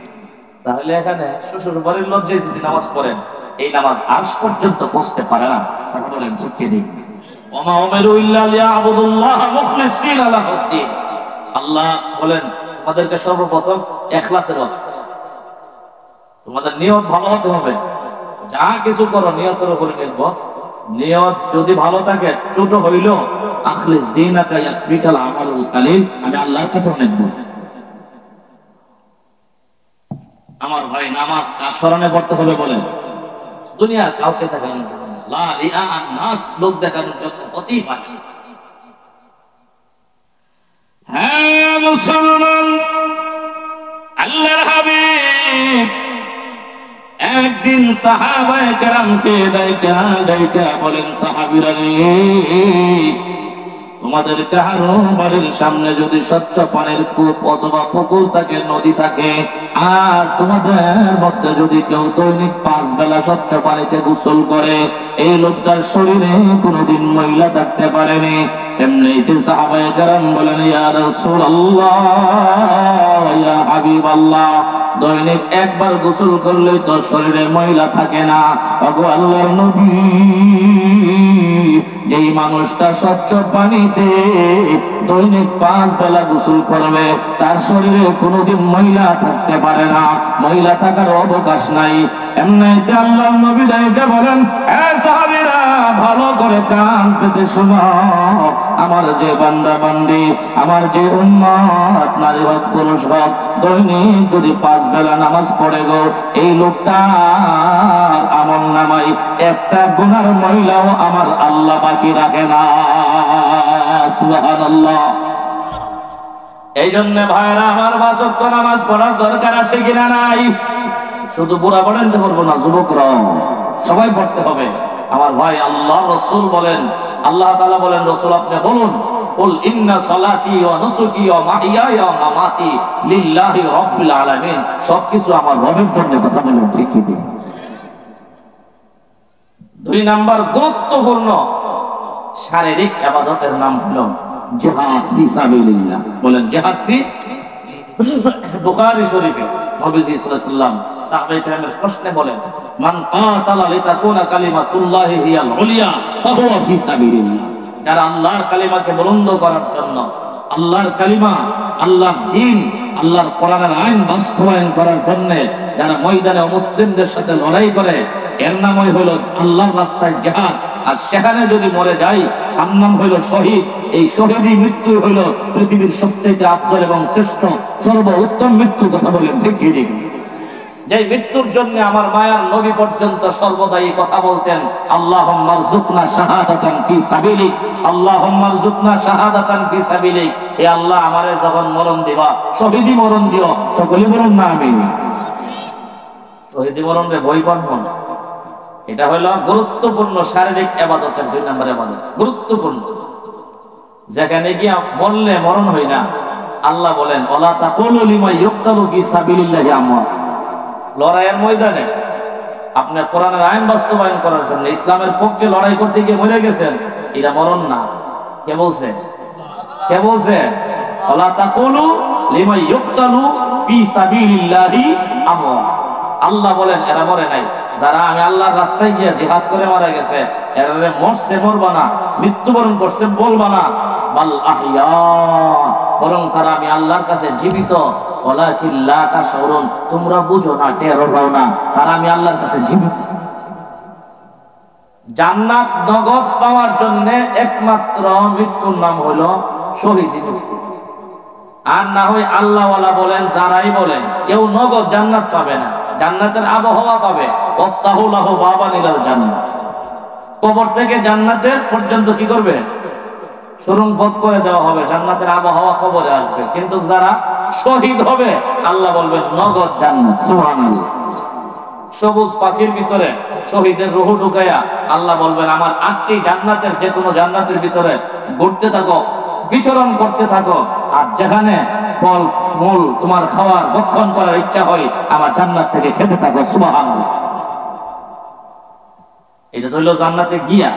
তাহলে এখানে শ্বশুর বাড়ির লজ্জায় যদি নামাজ পড়েন, এই নামাজ আরশ পর্যন্ত পৌঁছতে পারে না। কথা বলেন ঠিক কি? ওমা উমিরু ইল্লা লিয়াবুদুল্লাহ মুখলিসিনা লাহুদ্দিন। আল্লাহ বলেন তোমাদেরকে সর্বপ্রথম ইখলাসের ওয়াজিব, তোমাদের নিয়ত ভালো হতে হবে। যা কিছু করো নিয়তের উপরে নির্ভর। নিয়ত যদি ভালো থাকে, ছোট হইলো আখলিস দীনাকা ইয়াকফিকাল আমালুল কালিল, আমি আল্লাহর কাছে অনেক দূর। আমার ভাই, নামাজ কার স্মরণে পড়তে হবে বলেন? দুনিয়ার কাউকে দেখানোর জন্য না, লা রিআ আন-নাস, লোক দেখানোর জন্য হতেই পারে। হ্যাঁ মুসলমান, আল্লাহর হাবিব একদিন সাহাবায়ে কেরামকে ডাইকা বলেন, সাহাবীরা রে, তোমাদের কারো বাড়ির সামনে যদি স্বচ্ছ পানির কূপ অথবা পুকুর থাকে, নদী থাকে, আর তোমাদের মধ্যে যদি কেউ দৈনিক 5 বেলা স্বচ্ছ পানিতে গোসল করে, এই লোকটার শরীরে কোনোদিন ময়লা থাকতে পারেনি। এমনিতে সাহাবায়ে কেরাম বলেন, ইয়া রাসূলুল্লাহ, ইয়া হাবিবাল্লাহ, দৈনিক একবার গোসল করলে তোর শরীরে ময়লা থাকে না। ওগো আল্লাহর নবী, যেই মানুষটা স্বচ্ছ পানিতে দৈনিক 5 বেলা গোসল করবে, তার শরীরে কোনোদিন ময়লা থাকতে পারে না, ময়লা থাকার অবকাশ নাই। এমনিতে আল্লাহর নবী ডাইকে বলেন, হে সাহাবীরা, ভালো করে কান পেতে শোনো, আমার যে বান্দা বান্দি, আমার যে উম্মত, নারী হোক পুরুষ হোক, দৈনিক যদি 5 বেলা নামাজ পড়ে গো, এই লোকটার আমল নামায় একটা গুনার ময়লাও আমার আল্লাহ বাকি রাখে না। সুবহানাল্লাহ। এই জন্য ভাইরা আমার, 5 ওয়াক্ত নামাজ পড়ার দরকার আছে কিনা নাই? শুধু বুড়া পড়েনতে পারবো না, যুবকরাও সবাই পড়তে হবে। আমার ভাই, আল্লাহ রাসূল বলেন, আল্লাহ তাআলা বলেন, রাসূল আপনি বলুন, কুল ইন্না সালাতি ওয়া নুসুকি ওয়া মাহইয়ায়া ওয়া মামাতি লিল্লাহি রাব্বিল আলামিন, সবকিছু আমার রবের জন্য। কথা বলেন ঠিক কি? 2 নাম্বার গুরুত্বপূর্ণ শারীরিক ইবাদতের নাম হলো জিহাদ ফি সাবিলিল্লাহ। বলেন জিহাদ ফি। বুখারী শরীফে নবীজি সাল্লাল্লাহু আলাইহি ওয়াসাল্লাম সাহাবায়ে কেরামের প্রশ্নে বলেন, মান কাতালা লিতাকুনা কালিমাতুল্লাহি হিয়াল উলিয়া ফাহুয়া ফি সাবিলিল্লাহ। যারা আল্লাহর কালিমাকে বুলন্দ করার জন্য, আল্লাহর কালিমা, আল্লাহর দ্বীন, আল্লাহর কোরআনের আইন বাস্তবায়ন করার জন্য যারা ময়দানে মুসলিমদের সাথে লড়াই করে, এর নামই হলো আল্লাহর রাস্তায় জিহাদ। আর সেখানে যদি মরে যায়, তার নাম হইল শহীদ। এই শহীদই মৃত্যু হইল পৃথিবীর সবচেয়ে আফজল এবং শ্রেষ্ঠ সর্বোত্তম মৃত্যু। কথা বলেন ঠিক কি? যে মৃত্যুর জন্য আমার মায়ার নবী পর্যন্ত সর্বদাই কথা বলতেন, আল্লাহুম্মা রযুকনা শাহাদাতান ফি সাবিলিক, আল্লাহুম্মা রযুকনা শাহাদাতান ফি সাবিলিক। হে আল্লাহ, আমারে যখন মরণ দিবা, শহীদি মরণ দিও। সকলে বলুন না আমিন। শহীদি মরণ রে ভয় পাবো না। এটা হলো গুরুত্বপূর্ণ শারীরিক ইবাদতের 2 নম্বর ইবাদত, গুরুত্বপূর্ণ। যেখানে গিয়া মরলে মরণ হয় না, আল্লাহ বলেন, ওয়ালা তাকুলু লিমা ইউক্তালু ফি সাবিলিল্লাহি আমওয়াত। লড়াইয়ের ময়দানে আপনি কোরআনের আইন বাস্তবায়ন করার জন্য, ইসলামের পক্ষে লড়াই করতে গিয়ে মরে গেছেন, এটা মরণ না। কে বলছে? কে বলছে? ওয়ালা তাকুলু লিমা ইউক্তালু ফি সাবিলিল্লাহি আমওয়াত। আল্লাহ বলেন এরা মরে নাই। যারা আমি আল্লাহর রাস্তায় গিয়ে জিহাদ করে মারা গেছে এরা মরছে মরবা না, মৃত্যুবরণ করছে বলবা না, বাল আহইয়া, বরং তারা আমি আল্লাহর কাছে জীবিত। ওয়ালাকিন লা তাশউরুন, তোমরা বুঝো না, টের পাও না, তারা আমি আল্লাহর কাছে জীবিত। জান্নাত নগদ পাওয়ার জন্য একমাত্র মৃত্যুর নাম হলো শহীদি মৃত্যু। আর না হয় আল্লাহওয়ালা বলেন যারাই বলেন কেউ নগদ জান্নাত পাবে না, জান্নাতের আবহাওয়া পাবে। ওয়াফতাহু লাহু বাবান ইলাল জান্নাহ, কবর থেকে জান্নাতের পর্যন্ত কি করবে? সুরঙ্গ পথ করে দেওয়া হবে, জান্নাতের আবহাওয়া কবরে আসবে। কিন্তু যারা শহীদ হবে আল্লাহ বলবেন নগদ জান্নাত। সুবহানাল্লাহ। সবুজ পাখির ভিতরে শহীদের রূহ ঢুকাইয়া আল্লাহ বলবেন আমার 8টি জান্নাতের যে কোনো জান্নাতের ভিতরে ঘুরতে থাকো, বিচরণ করতে থাকো, আর যেখানে ফল মূল তোমার খাওয়ার ভক্ষণ করার ইচ্ছা হয় আমার জান্নাত থেকে খেতে থাকো। সুবহানাল্লাহ। এটা তো হইল জান্নাতে গিয়া।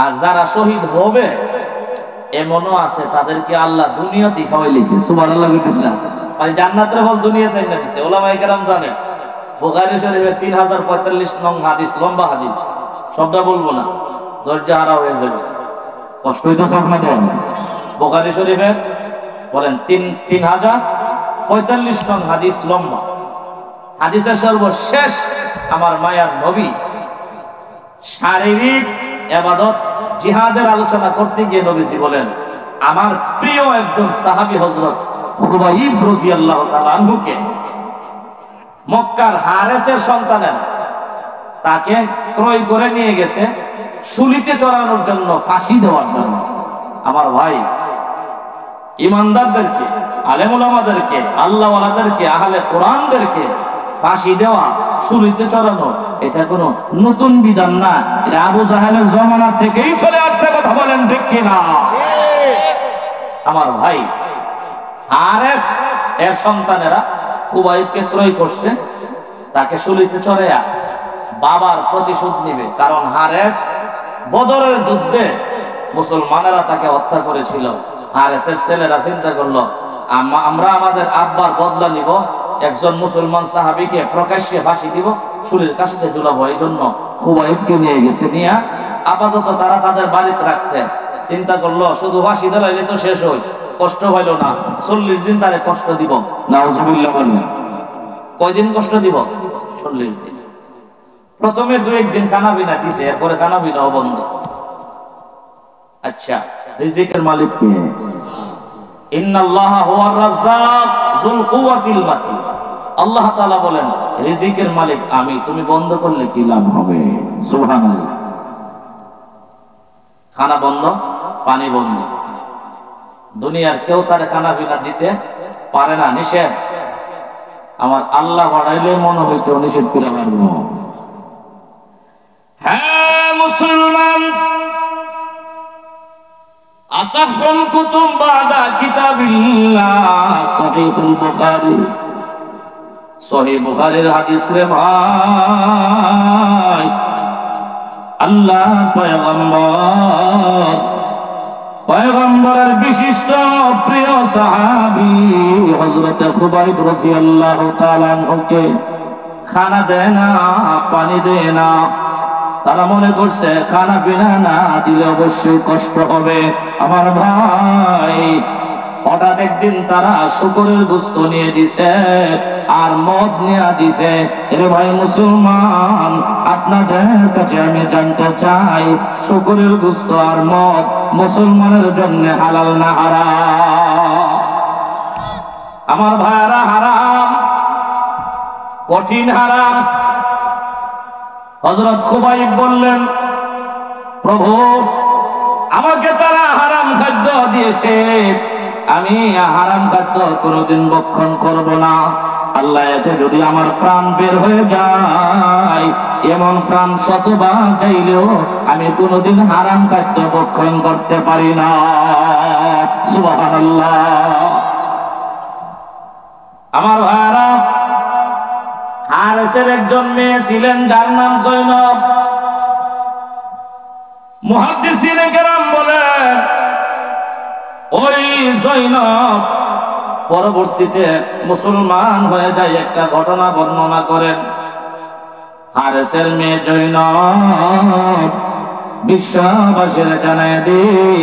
আর যারা শহীদ হবে এমনও আছে তাদেরকে আল্লাহ দুনিয়াতেই খাওয়াইলিছে। সুবহানাল্লাহ। মানে জান্নাতের ফল দুনিয়াতে না দিছে। ওলামায়ে কেরাম জানে বুখারী শরীফের 3045 নং হাদিস, লম্বা হাদিস, সবটা বলবো না, ধৈর্য হারা হয়ে যাবে, কষ্ট হইতেছে আপনাদের। বুখারী শরীফের বলেন 3045 নং হাদিস, লম্বা হাদিসের সর্বশেষ আমার মায়ার নবী শারীরিক ইবাদত জিহাদের আলোচনা করতে গিয়ে নবীজি বলেন আমার প্রিয় একজন সাহাবী হযরত খুবাইব রাদিয়াল্লাহু তাআলা আনহুকে মক্কার হারেসের সন্তানেরা তাকে ক্রয় করে নিয়ে গেছে শুলিতে চড়ানোর জন্য, ফাঁসি দেওয়ার জন্য। আমার ভাই, ইমানদারদেরকে, আলেম ওলামাদেরকে, আল্লাহওয়ালাদেরকে, আহলে কোরআনদেরকে ফাঁসি দেওয়া, শুলিতে চড়ানো এটা কোনো নতুন বিধান না। এটা আবু জাহেলের জমানা থেকেই চলে আসছে। কথা বলেন ঠিক কিনা? আমার ভাই, হারেস এর সন্তানেরা খুবাইবকে ক্রয় করছে, তাকে শুলিতে চড়াইয়া বাবার প্রতিশোধ নিবে। কারণ হারেস বদরের যুদ্ধে মুসলমানেরা তাকে হত্যা করেছিল। হারেসের ছেলেরা চিন্তা করলো আমরা আমাদের আব্বার বদলা নিব, একজন মুসলমান সাহাবীকে প্রকাশ্যে ফাঁসি দিব, শুলির কাছে ঝুলাবো। এই জন্য খুবাইবকে নিয়ে গেছে, নিয়ে আপাতত তারা তাদের বাড়িতে রাখছে। চিন্তা করলো শুধু ফাঁসি দিলে তো শেষ হই, কষ্ট হইল না, 40 দিন তারে কষ্ট দিব। নাউজুবিল্লাহ বলেন। কয়দিন কষ্ট দিব? 40 দিন। প্রথমে 2-1 দিন খানা বিনা দিছে, এরপরে খানা বিনাও বন্ধ। আচ্ছা, রিজিকের মালিক কে? ইন্নাল্লাহা হুয়ার রাজ্জাক যুল কুওয়াতিল মাতিন। আল্লাহ তাআলা বলেন রিজিকের মালিক আমি, তুমি বন্ধ করলে কি লাভ হবে? সুবহানাল্লাহ। খানা বন্ধ, পানি বন্ধ, দুনিয়ার কেউ তার খানা বিনা দিতে পারে না, নিষেধ। আমার আল্লাহ বাড়াইলে মনে হয় কেউ নিষেধ করে পারবো। হ্যাঁ মুসলমান, আসাহুল কুতুব বাদা কিতাবিল্লাহ সহিহুল বুখারী। সহিহ বুখারীর হাদিস রে ভাই, আল্লাহ পয়গম্বরের বিশিষ্ট প্রিয় সাহাবী হযরত খুবাইব রাদিয়াল্লাহু তাআলা আনহুকে খানা দেয় না, পানি দেয় না। তারা মনে করছে খানা পিনা না দিলে অবশ্যই কষ্ট হবে। আমার ভাই, হঠাৎ একদিন তারা শুকরের গোশত নিয়ে দিছে আর মদ নিয়ে দিছে। এর ভাই মুসলমান, আপনাদের কাছে আমি জানতে চাই শুকরের গোশত আর মদ মুসলমানের জন্য হালাল না হারাম? আমার ভাইরা হারাম, কঠিন হারাম। হযরত খুবাইব বললেন প্রভু আমাকে তারা হারাম খাদ্য দিয়েছে, আমি হারাম খাদ্য কোনোদিন ভক্ষণ করব না। আল্লাহ, এতে যদি আমার প্রাণ বের হয়ে যায়, এমন প্রাণ শতবার চাইলেও আমি কোনোদিন হারাম খাদ্য ভক্ষণ করতে পারি না। সুবহানাল্লাহ। আমার ভাইরা, হারেসের একজন মেয়ে ছিলেন যার নাম জৈনব। মুহাদ্দিসিনে কেরাম বলেন ওই জৈনব পরবর্তীতে মুসলমান হয়ে যায়। একটা ঘটনা বর্ণনা করেন, হারেসের মেয়ে জৈনব বিশ্ববাসীর জানায় দিই,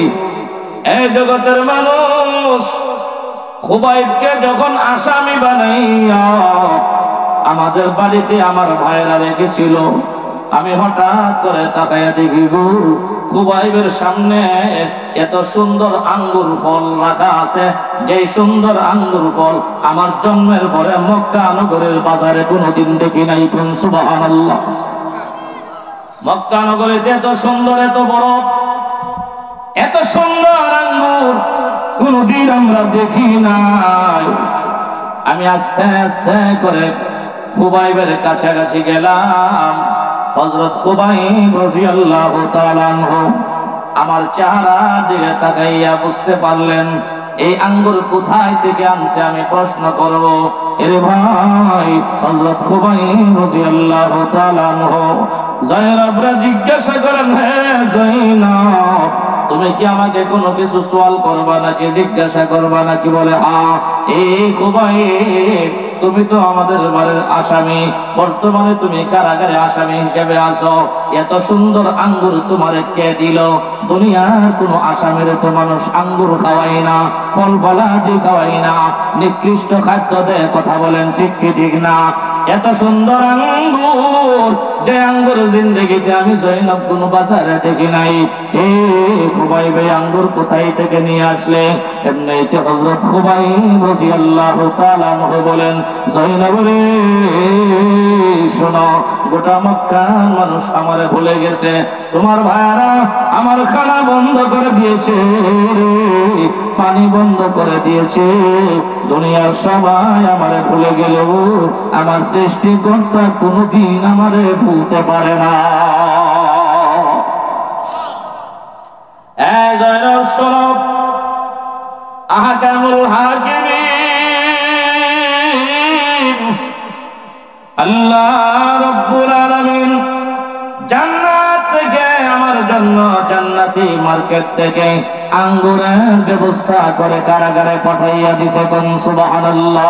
এই জগতের মানুষ খুবাইবকে যখন আসামি বানাইয়া আমাদের বাড়িতে আমার ভাইরা রেখেছিল, আমি হঠাৎ করে তাকাইয়া দেখি গো, খুবাইবের সামনে এত সুন্দর আঙ্গুর ফল রাখা আছে, যেই সুন্দর আঙ্গুর ফল আমার জন্মের পরে মক্কা নগরের বাজারে কোনোদিন দেখি নাই। কোন সুবহানাল্লাহ। মক্কা নগরীতে এত সুন্দর, এত বড়, এত সুন্দর আঙ্গুর কোনদিন আমরা দেখি নাই। আমি আস্তে আস্তে করে খুবাইবের কাছাকাছি গেলাম। হযরত খুবাইব রাদিয়াল্লাহু তাআলা আনহু আমার চেহারা দিকে তাকাইয়া বুঝতে পারলেন এই আঙ্গুর কোথায় থেকে আনছে। আমি প্রশ্ন করব, এরে ভাই, হযরত খুবাইব রাদিয়াল্লাহু তাআলা আনহু জয়নবরা জিজ্ঞাসা করেন, হে জয়নব, তুমি কি আমাকে কোনো কিছু সওয়াল করবা নাকি, জিজ্ঞাসা করবা নাকি? বলে, হ্যাঁ। এই খুবাইব, তুমি তো আমাদের বাড়ির আসামি, বর্তমানে তুমি কারাগারে আসামি হিসেবে আছো। এত সুন্দর আঙ্গুর তোমারে কে দিল? দুনিয়ার কোন আসামির তো মানুষ আঙ্গুর খাওয়াই না, ফল ফলাদি খাওয়াই না, নিকৃষ্ট খাদ্য দেয়। কথা বলেন ঠিক কি ঠিক না? এত সুন্দর আঙ্গুর, যে আঙ্গুর জিন্দেগিতে আমি জয়নব কোন বাজারে দেখি নাই। খুবাইব এই আঙ্গুর কোথায় থেকে নিয়ে আসলে? এমনিতে হযরত খুবাইব রাদিয়াল্লাহু তাআলা আনহু বলেন, জয়নব রে শোনো, গোটা মক্কার মানুষ আমারে ভুলে গেছে, তোমার ভাইরা আমার খানা বন্ধ করে দিয়েছে, পানি বন্ধ করে দিয়েছে, দুনিয়ার সবাই আমারে ভুলে গেলেও আমার সৃষ্টিকর্তা কোনদিন আমারে ভুলতে পারে না। এই জয়নব শোনো, আহকামুল হাকিমিন আল্লাহ রাব্বুল আলামিন জান্নাত থেকে আমার জন্য জান্নাতি মার্কেট থেকে আঙ্গুরের ব্যবস্থা করে কারাগারে পাঠাইয়া দিছে। কোন সুবহানাল্লাহ।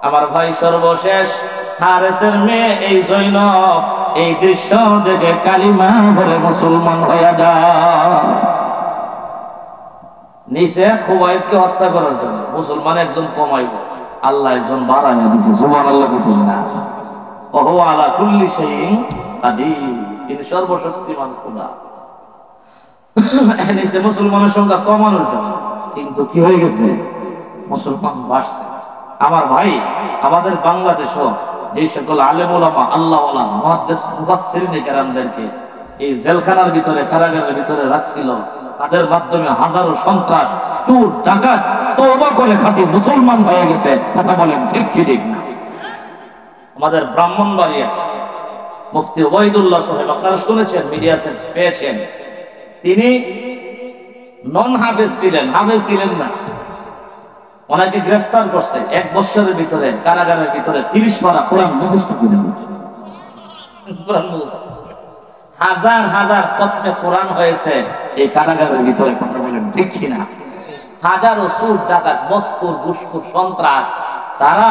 আমার ভাই, সর্বশেষ হারেসের মেয়ে এই জৈনব এই দৃশ্য দেখে কালিমা পড়ে মুসলমান হয়ে যায়। নিচে খুবাইবকে হত্যা করার জন্য মুসলমান একজন কমাইব, আল্লাহ একজন বাড়াইয়া দিছে। সুবহানাল্লাহ। ওহু আলা কুল্লি শাইইন কাদির, তিনি সর্বশক্তিমান খোদা। নিচে মুসলমানের সংখ্যা কমানোর জন্য, কিন্তু কি হয়ে গেছে? মুসলমান বাড়ছে। আমার ভাই, আমাদের বাংলাদেশও যে সকল আলেম ওলামা, আল্লাহওয়ালা, মুহাদ্দিস, মুফাসসিরিন কেরামদেরকে এই জেলখানার ভিতরে, কারাগারের ভিতরে রাখছিল, তাদের মাধ্যমে হাজারো সন্ত্রাস, চোর, ডাকাত তওবা করে খাঁটি মুসলমান হয়ে গেছে। কথা বলেন ঠিক কি ঠিক না? আমাদের ব্রাহ্মণবাড়িয়া মুফতি ওবাইদুল্লাহ সাহেব, আপনারা শুনেছেন, মিডিয়াতে পেয়েছেন, তিনি নন হাফেজ ছিলেন, হাফেজ ছিলেন না। ওনাকে গ্রেফতার করছে, 1 বছরের ভিতরে কারাগারের ভিতরে 30 পারা কোরআন মুখস্থ করে হাজার হাজার খতমে কোরআন হয়েছে এই কারাগারের ভিতরে। কথা বলেন ঠিক কিনা? হাজারো চোর, ডাকাত, মদখোর, ঘুষখোর, সন্ত্রাস, তারা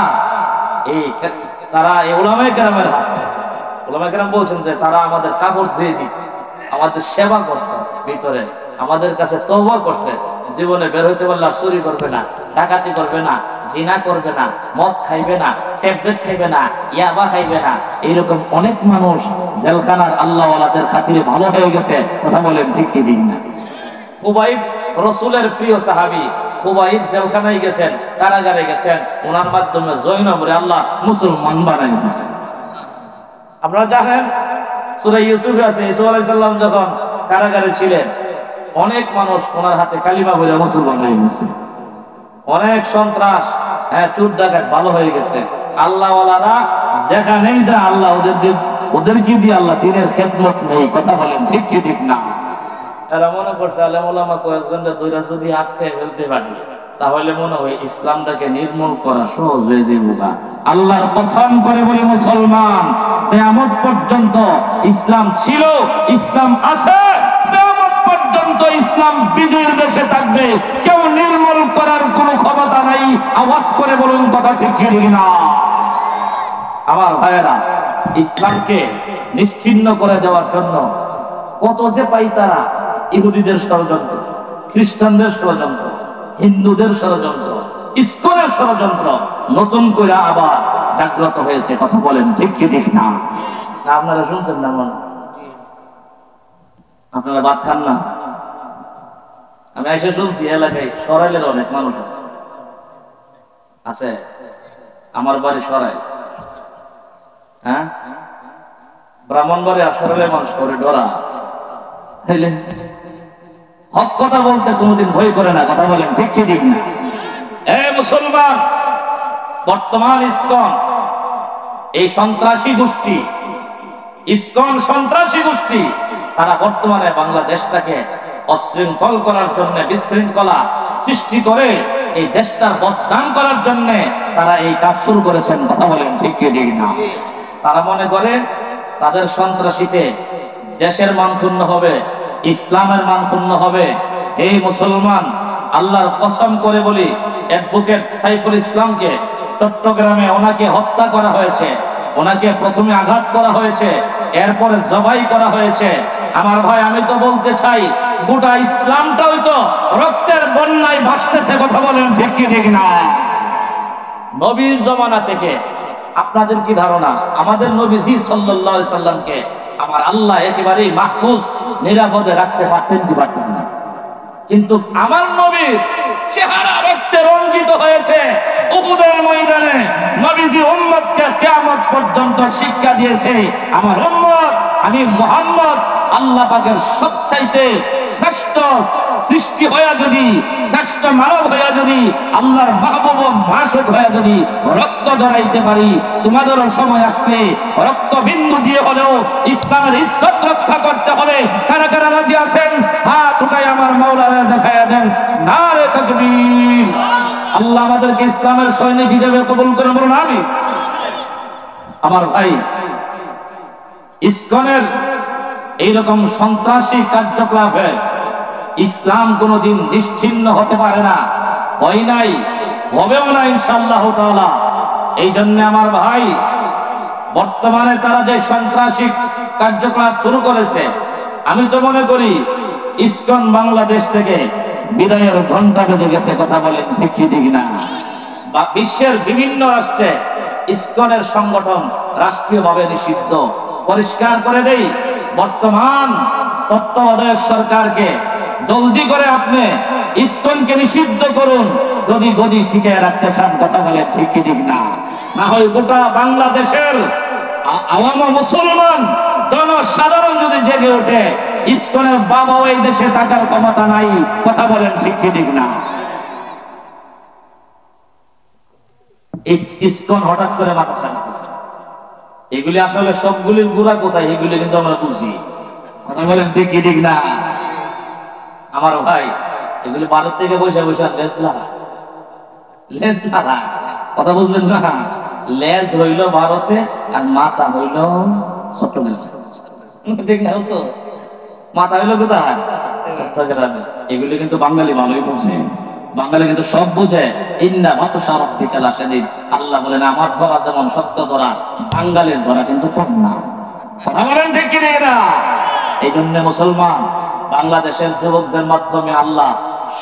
এই উলামায়ে কেরামের হাত। উলামায়ে কেরাম বলছেন যে তারা আমাদের কাপড় ধুয়ে দিত, আমাদের সেবা করত, ভিতরে আমাদের কাছে তওবা করছে, জীবনে বের হইতে পারলে আর চুরি করবে না, ডাকাতি করবে না, জিনা করবে না, মদ খাইবে না, ট্যাবলেট খাইবে না, ইয়াবা খাইবে না। এইরকম অনেক মানুষ জেলখানার আল্লাহওয়ালাদের খাতিরে ভালো হয়ে গেছে। কথা বলেন ঠিক কি ঠিক না? খুবাইব রাসূলের প্রিয় সাহাবী, খুবাইব জেলখানায় গেছেন, কারাগারে গেছেন, ওনার মাধ্যমে জয়নবরে আল্লাহ মুসলমান বানাই দিয়েছেন। আপনারা জানেন সূরা ইউসুফে আছে, ইউসুফ আলাইহিস সালাম যখন কারাগারে ছিলেন, অনেক মানুষ ওনার হাতে কালিমা বলে মুসলমান হয়ে গেছে। অনেক সন্ত্রাস, চোর ডাকাত ভালো হয়ে গেছে। আল্লাহওয়ালারা যেখানেই যা আল্লাহ ওদেরকে দিয়ে আল্লাহ দিনের খেদমত নেই। কথা বলেন ঠিক কি ঠিক না? এরা মনে করছে আলেম ওলামা কয়েকজনটা দুইটা যদি আটকে ফেলতে পারি, তাহলে মনে হয় ইসলামটাকে নির্মূল করা সহজ হয়ে যাবে। আল্লাহর কসম করে বলে মুসলমান, কিয়ামত পর্যন্ত ইসলাম ছিল, ইসলাম আছে, কিয়ামত পর্যন্ত পর্যন্ত ইসলাম বিজয়ের দেশে থাকবে, কেউ নির্মূল করার কোনো ক্ষমতা নাই। আওয়াজ করে বলুন কথা ঠিক না? আমার ভাইয়েরা, ইসলামকে নিশ্চিহ্ন করে দেওয়ার জন্য কত যে পাই তারা, ইহুদিদের ষড়যন্ত্র, খ্রিস্টানদের ষড়যন্ত্র, হিন্দুদের ষড়যন্ত্র, ইসকনের ষড়যন্ত্র নতুন করে আবার জাগ্রত হয়েছে। কথা বলেন ঠিক না? আপনারা শুনছেন না? মনে আপনারা ভাত খান না? আমি এসে শুনছি এলাকায় সরাইলের অনেক মানুষ আছে। আমার বাড়ি সরাই, হ্যাঁ, ব্রাহ্মণবাড়ি আর সরাইলের মানুষ করে ডরা। হক কথা বলতে কোনোদিন ভয় করে না। কথা বলেন ঠিক না? মুসলমান, বর্তমান ইসকন এই সন্ত্রাসী গোষ্ঠী, ইসকন সন্ত্রাসী গোষ্ঠী, তারা বর্তমানে বাংলাদেশটাকে অশৃঙ্খল করার জন্য, বিশৃঙ্খলা সৃষ্টি করে এই দেশটার বদনাম করার জন্য তারা এই কাজ শুরু করেছেন। কথা বলেন ঠিক না? তারা মনে করে তাদের সন্ত্রাসীতে দেশের মান ক্ষুণ্ণ হবে, ইসলামের মান ক্ষুণ্ণ হবে। এই মুসলমান, আল্লাহর কসম করে বলি, অ্যাডভোকেট সাইফুল ইসলামকে চট্টগ্রামে ওনাকে হত্যা করা হয়েছে। ওনাকে প্রথমে আঘাত করা হয়েছে, এরপরে জবাই করা হয়েছে। আমার ভাই, আমি তো বলতে চাই, গোটা ইসলামটাই তো রক্তের বন্যায় ভাসতেছে। কথা বলেন ঠিক না? নবীর জমানা থেকে আপনাদের কি ধারণা, আমাদের নবীজি সাল্লাল্লাহু আলাইহি সাল্লামকে আমার আল্লাহ একেবারেই মাহফুজ নিরাপদে রাখতে পারতেন কি পারতেন না? কিন্তু আমার নবীর চেহারা রক্তে রঞ্জিত হয়েছে। উহুদের ময়দানে নবীজি উম্মতকে কিয়ামত পর্যন্ত শিক্ষা দিয়েছে, আমার উম্মত, আমি মুহাম্মদ আল্লাহ পাকের সবচাইতে শ্রেষ্ঠ সৃষ্টি হয়ে যদি, শ্রেষ্ঠ মানব হয়ে যদি, আল্লাহর মাহবুব মাসুক হয়ে যদি রক্ত ধরাইতে পারি, তোমাদেরও সময় আসবে রক্ত বিন্দু দিয়ে হলেও ইসলামের ইজ্জত রক্ষা করতে হবে। কারা কারা রাজি আছেন? হাত উঠাই আমার মাওলানা দেখায়া দেন। নারে তাকবীর! আল্লাহ আমাদেরকে ইসলামের সৈনিক হিসেবে কবুল করে বলুন আমিন। আমার ভাই, ইসকনের এইরকম সন্ত্রাসী কার্যকলাপে ইসলাম কোনদিন নিশ্চিহ্ন হতে পারে না, হয় নাই, হবেও না ইনশাআল্লাহ তাআলা। এই জন্য আমার ভাই, বর্তমানে তারা যে সন্ত্রাসী কার্যকলাপ শুরু করেছে, আমি তো মনে করি ইসকন বাংলাদেশ থেকে বিদায়ের ঘন্টা বেজে গেছে। কথা বলেন ঠিক না? বা বিশ্বের বিভিন্ন রাষ্ট্রে ইসকনের সংগঠন রাষ্ট্রীয়ভাবে নিষিদ্ধ। পরিষ্কার করে দেই, বর্তমান তত্ত্বাবধায়ক সরকারকে জলদি করে আপনি ইসকনকে নিষিদ্ধ করুন, যদি গদি টিকে রাখতে চান। কথা বলেন ঠিক না? না হয় গোটা বাংলাদেশের আওয়াম মুসলমান জনসাধারণ যদি জেগে ওঠে, ইসকনের বাবাও এই দেশে থাকার ক্ষমতা নাই। কথা বলেন ঠিক না? ইসকন হঠাৎ করে মাথা ছাড়তেছে। এগুলি আসলে সবগুলির গুড়া কোথায়, এগুলি কিন্তু আমরা বুঝি। কথা বলেন ঠিক না? আমার ভাই, এগুলি ভারত থেকে বসে বসে লেজ লাগায়। কথা বুঝলেন না? লেজ হইল ভারতে আর মাথা হইল চট্টগ্রামে। ঠিক না? মাথা হইল কোথায়? চট্টগ্রামে। এগুলি কিন্তু বাঙালি ভালোই বুঝে। বাঙালি কিন্তু সব বুঝে। ইন্না বাতশা রাব্বিকা লাশাদীদ। আল্লাহ বলেন, আমার ধরা যেমন সত্য ধরা, বাঙালির ধরা কিন্তু কম না। কথা বলেন ঠিক না? এই জন্য মুসলমান, বাংলাদেশের যুবকদের মাধ্যমে আল্লাহ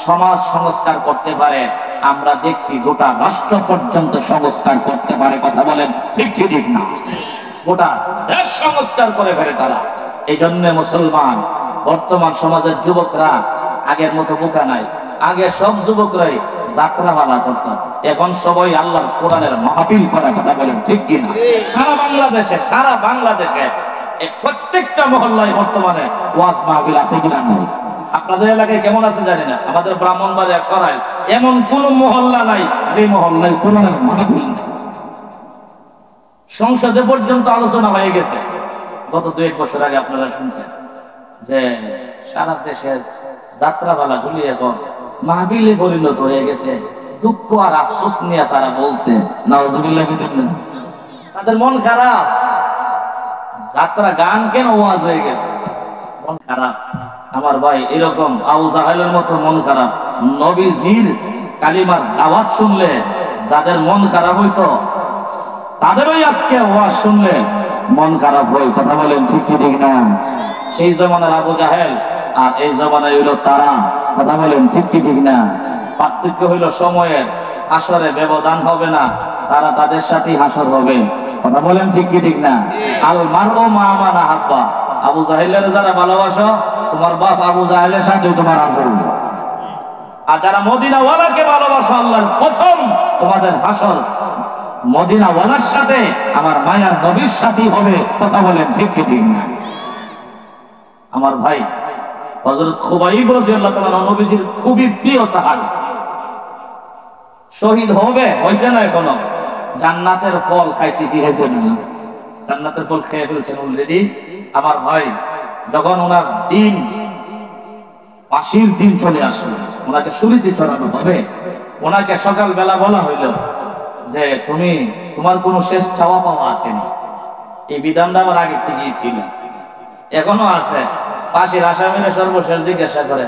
সমাজ সংস্কার করতে পারে। আমরা দেখছি গোটা রাষ্ট্র পর্যন্ত সংস্কার করতে পারে। কথা বলেন ঠিক না? গোটা দেশ সংস্কার করে ফেলে তারা। এই জন্য মুসলমান, বর্তমান সমাজের যুবকরা আগের মতো বোকা নাই। আগে সব যুবকরাই যাত্রাপালা করত, এখন সবাই আল্লাহর কোরআনের মাহফিল করা। কথা বলেন ঠিক কিনা? সারা বাংলাদেশে প্রত্যেকটা মহল্লায় বর্তমানে ওয়াজ মাহফিল আছে কিনা নাই? আপনাদের এলাকায় কেমন আছে জানি না। আমাদের ব্রাহ্মণবাড়িয়া সরাইল এমন কোন মহল্লা নাই যে মহল্লায় কোরআনের মাহফিল নেই। সংসদে পর্যন্ত আলোচনা হয়ে গেছে গত 2-1 বছর আগে। আপনারা শুনছেন যে সারা দেশের যাত্রাপালা গুলি এখন মাহফিলে পরিণত হয়ে গেছে। দুঃখ আর আফসোস নিয়ে তারা বলছে, নাউজুবিল্লাহ, তাদের মন খারাপ। যাত্রা গান কেন ওয়াজ হয়ে গেল? মন খারাপ। আমার ভাই এরকম আবু জাহেলের মতো মন খারাপ, নবীজির কালিমার দাওয়াত শুনলে যাদের মন খারাপ হইতো তাদেরই আজকে ওয়াজ শুনলে মন খারাপ হয়। কথা বলেন ঠিক কি ঠিক না? সেই জমানার আবু জাহেল আর এই জমানায় হইল তারা। কথা বলেন ঠিক কি ঠিক না? পার্থক্য হইল সময়ের, হাসরে ব্যবধান হবে না, তারা তাদের সাথেই হাসর হবে। কথা বলেন ঠিক কি ঠিক না? আল মারউ মা মান আহাব্বা। আবু জাহেলের যারা ভালোবাসো, তোমার বাপ আবু জাহেলের সাথে তোমার হাসর হবে। আর যারা মদিনা ওয়ালাকে ভালোবাসো, আল্লাহর কসম তোমাদের হাসর মদিনা ওয়ালার সাথে, আমার মায়ার নবীর সাথেই হবে। কথা বলেন ঠিক কি ঠিক না? আমার ভাই হযরত খুবাইব রাদিয়াল্লাহু তাআলা নবীজির খুবই প্রিয় সাহাবী, শহীদ হবে হইছে না এখনো? জান্নাতের ফল খাইছি কি হয়েছে না? জান্নাতের ফল খেয়ে ফেলছেন অলরেডি। আমার ভাই যখন ওনার দিন, ফাঁসির দিন চলে আসলো, ওনাকে শুলিতে চড়ানো হবে, ওনাকে সকালবেলা বলা হইল যে তুমি, তোমার কোনো শেষ চাওয়া পাওয়া আসেনি। এই বিধানটা আমার আগের থেকেই ছিল, এখনো আছে। ফাঁসির আসামিরা সর্বশেষ জিজ্ঞাসা করে,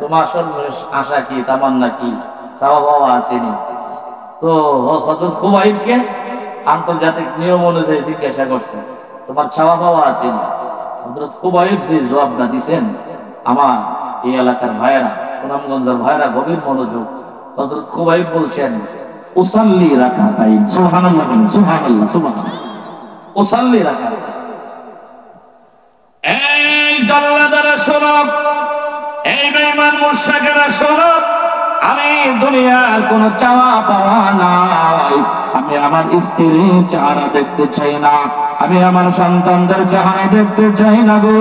তোমার সর্বশেষ আশা কি, তামান্না কি, চাওয়া পাওয়া আসেনি? তো হযরত খুবাইবকে আন্তর্জাতিক নিয়ম অনুযায়ী জিজ্ঞাসা করছে, তোমার চাওয়া পাওয়া আসেনি? হযরত খুবাইব যে জবাবটা দিচ্ছেন, আমার এই এলাকার ভাইরা, সুনামগঞ্জের ভাইরা গভীর মনোযোগ। হযরত খুবাইব বলছেন, উসাল্লি রাকাতাইন। সুবহানাল্লাহ, সুবহানাল্লাহ, সুবহানাল্লাহ। উসাল্লি রাকাতাইন। এই জাল্লাদারা শোনো, এই বেঈমান মুশরিকেরা শোনো, আমি দুনিয়ার কোন চাওয়া পাওয়া নাই। আমি আমার স্ত্রীর চেহারা দেখতে চাই না, আমি আমার সন্তানদের চেহারা দেখতে চাই না গো।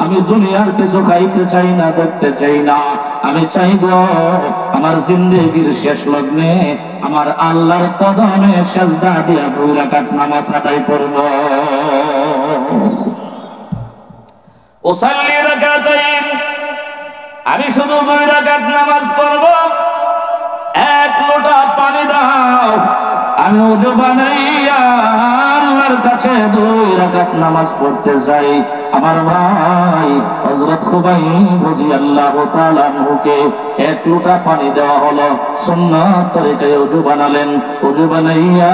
আমি দুনিয়ার কিছু খাইতে চাই না, দেখতে চাই না। আমি চাইব আমার জিন্দেগীর শেষ লগ্নে আমার আল্লাহর কদমে সেজদা দিয়া 2 রাকাত নামাজ আদায় করব। উসাল্লি রাকাতাইন, আমি শুধু 2 রাকাত নামাজ পড়ব। 1 লোটা পানি দাও, আমি ওযু বানাইয়া আল্লাহর কাছে 2 রাকাত নামাজ পড়তে চাই। আমার ভাই হযরত খুবাইব রাদিয়াল্লাহু তাআলা আনহুকে 1 লোটা পানি দেওয়া হলো, সুন্নাত তরিকায় ওযু বানালেন। ওযু বানাইয়া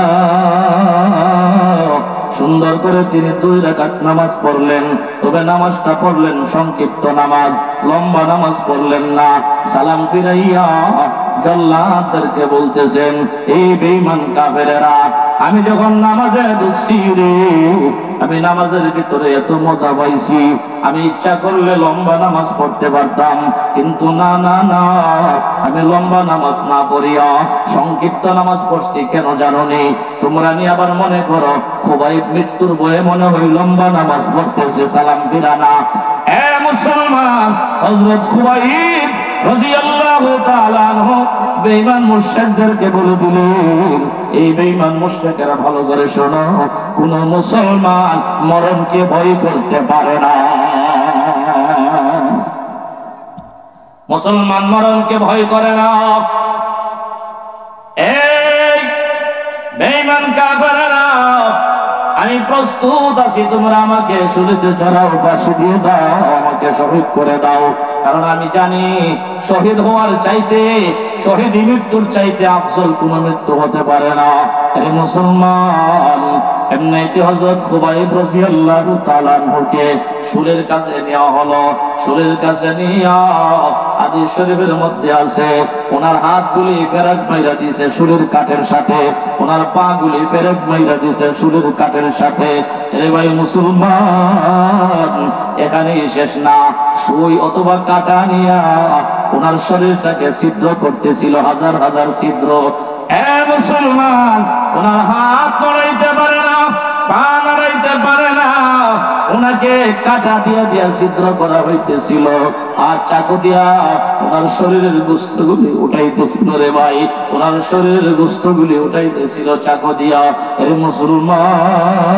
সুন্দর করে তিনি 2 রাকাত নামাজ পড়লেন। তবে নামাজটা পড়লেন সংক্ষিপ্ত নামাজ, লম্বা নামাজ পড়লেন না। সালাম ফিরাইয়া জাল্লাদদেরকে বলতেছেন, এই বেঈমান কাফেরেরা, আমি যখন নামাজে ঢুকছি রে, আমি নামাজের ভিতরে এত মজা পাইছি, আমি ইচ্ছা করলে লম্বা নামাজ পড়তে পারতাম, কিন্তু না না না, আমি লম্বা নামাজ না পড়িয়া সংক্ষিপ্ত নামাজ পড়ছি। কেন জানো নি? তোমরা নি আবার মনে করো খুবাইব মৃত্যুর ভয়ে মনে হয় লম্বা নামাজ পড়তেছে, সালাম ফিরানা। এ মুসলমান, হযরত খুবাইব রাদিয়াল্লাহু তাআলা আনহু বেঈমান মুশরিকদেরকে বলে দিলেন, এই বেঈমান মুশরিকেরা ভালো করে শোনো, কোন মুসলমান মরণকে ভয় করতে পারে না। মুসলমান মরণকে ভয় করে না। এই বেঈমান কাফেররা, আমি প্রস্তুত আছি, তোমরা আমাকে শুলিতে চড়াও, ফাঁসি দিয়ে দাও, আমাকে শহীদ করে দাও। কারণ আমি জানি শহীদ হওয়ার চাইতে, শহীদ মৃত্যুর চাইতে আফজল কোন মৃত্যু হতে পারে না। এই মুসলমান, এমনিতে হযরত খুবাইব রাদিয়াল্লাহু তাআলা আনহুকে সুরের কাছে নেওয়া হলো। সুরের কাছে নিয়া হাদিস শরীফের মধ্যে আছে, ওনার হাতগুলি ফেরত মাইরা দিয়েছে সুরের কাঠের সাথে, ওনার পা গুলি ফেরত মাইরা দিয়েছে সুরের কাঠের সাথে। এ ভাই মুসলমান, এখানেই শেষ না, সুই অথবা কাটা নিয়া ওনার শরীরটাকে ছিদ্র করতেছিল, হাজার হাজার ছিদ্র। এ মুসলমান, ওনার হাত নড়াইতে পারে না, পা নড়াইতে পারে না, ওনাকে কাটা দিয়া দিয়া ছিদ্র করা হইতেছিল, আর চাকু দিয়া ওনার শরীরের গোশতগুলি উঠাইতেছিল রে ভাই, ওনার শরীরের গোশতগুলি উঠাইতেছিল চাকু দিয়া। এর মুসলমান,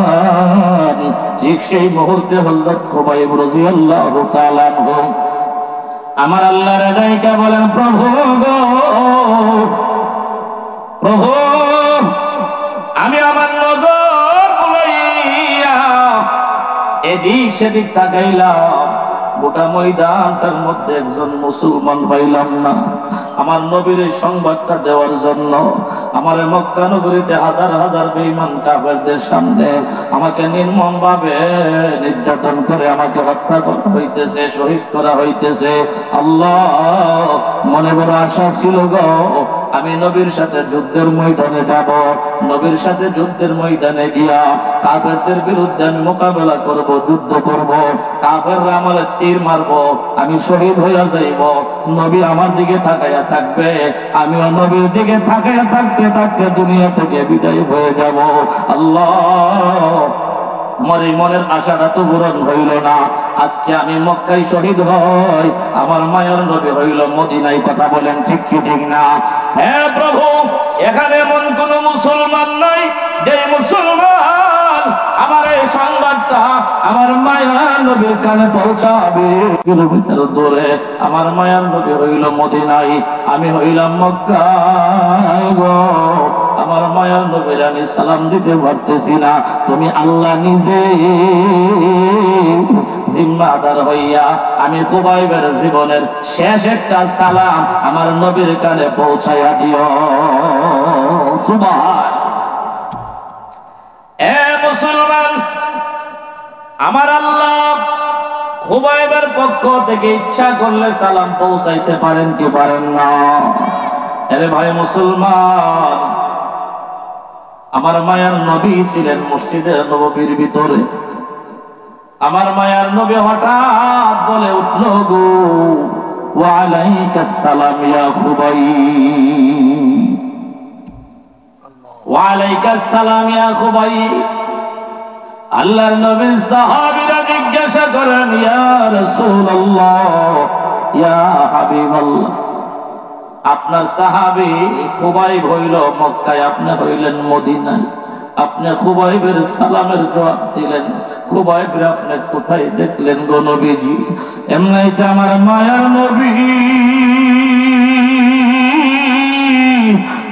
ঠিক সেই মুহূর্তে হযরত খুবাইব রাদিয়াল্লাহু তাআলা আনহু আমার আল্লাহর ডাইকা বলেন, প্রভু গো, প্রভু, আমি আমার নজর বুলাইয়া এদিক সেদিক তাকাইলাম, গোটা ময়দানটার মধ্যে একজন মুসলমান পাইলাম না। আমার নবীর এই সংবাদটা দেওয়ার জন্য আমার মক্কা নগরীতে হাজার হাজার বেঈমান কাফেরদের সামনে আমাকে নির্মম ভাবে নির্যাতন করে আমাকে হত্যা করা হইতেছে, শহীদ করা হইতেছে। আল্লাহ, মনে বড় আশা ছিল গো, আমি নবীর সাথে যুদ্ধের ময়দানে যাব, নবীর সাথে যুদ্ধের ময়দানে গিয়া কাফেরদের বিরুদ্ধে আমি মোকাবেলা করব, যুদ্ধ করব, কাফেররা আমার তীর মারব, আমি শহীদ হইয়া যাইব, নবী আমার দিকে তাকাইয়া থাকবে, আমিও নবীর দিকে তাকাইয়া থাকতে থাকতে দুনিয়া থেকে বিদায় হয়ে যাব। আল্লাহ, আমার এই মনের আশাটা তো পূরণ হইল না। আজকে আমি মক্কায় শহীদ হই, আমার মায়ের নবী হইল মদিনায়। কথা বলেন ঠিক কি ঠিক না? হ্যাঁ প্রভু, এখানে এমন কোন মুসলমান নাই যে মুসলমান আমার এই সংবাদটা আমার মায়ার নবীর কানে পৌঁছাবে। কিলোমিটার দূরে আমার মায়ার নবী হইল মদিনায়, আমি হইলাম মক্কায় গো। আমার মায়ার নবীর আমি সালাম দিতে পারতেছি না, তুমি আল্লাহ নিজে জিম্মাদার হইয়া আমি খুবাইবের জীবনের শেষ একটা সালাম আমার নবীর কানে পৌঁছাইয়া দিও। সুবহান। এ মুসলমান, আমার আল্লাহ খুবাইবের পক্ষ থেকে ইচ্ছা করলে সালাম পৌঁছাইতে পারেন কি পারেন না? আরে ভাই মুসলমান, আমার মায়ার নবী ছিলেন মসজিদে নববীর ভিতরে। আমার মায়ার নবী হঠাৎ বলে উঠল, গো ওয়া আলাইকাস সালাম ইয়া খুবাইব, ওয়া আলাইকাস সালাম ইয়া খুবাইব। আল্লাহর নবীর সাহাবীরা জিজ্ঞাসা করেন, ইয়া রাসূলুল্লাহ, ইয়া হাবিবাল্লাহ, আপনার সাহাবী খুবাইব হইল মক্কায়, আপনি হইলেন মদিনায়, আপনি খুবাইবের সালামের জবাব দিলেন, খুবাইবের আপনি কোথায় দেখলেন গো নবীজি? এমনিতে আমার মায়ার নবী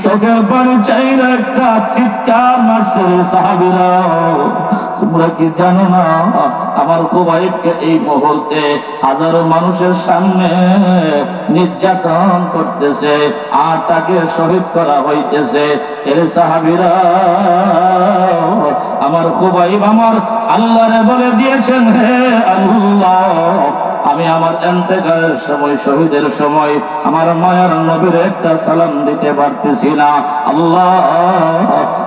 চোখের পানি চাইলে একটা চিৎকার মারছে। সাহাবীরা, তোমরা কি জানো না আমার খুবাইবকে এই মুহূর্তে হাজারো মানুষের সামনে নির্যাতন করতেছে আর তাকে শহীদ করা হইতেছে। এর সাহাবীরা, আমার খুবাইব আমার আল্লাহরে বলে দিয়েছেন, হে আল্লাহ, আমি আমার ইন্তেকালের সময়, শহীদের সময় আমার মায়ার নবীর একটা সালাম দিতে পারতেছি না। আল্লাহ,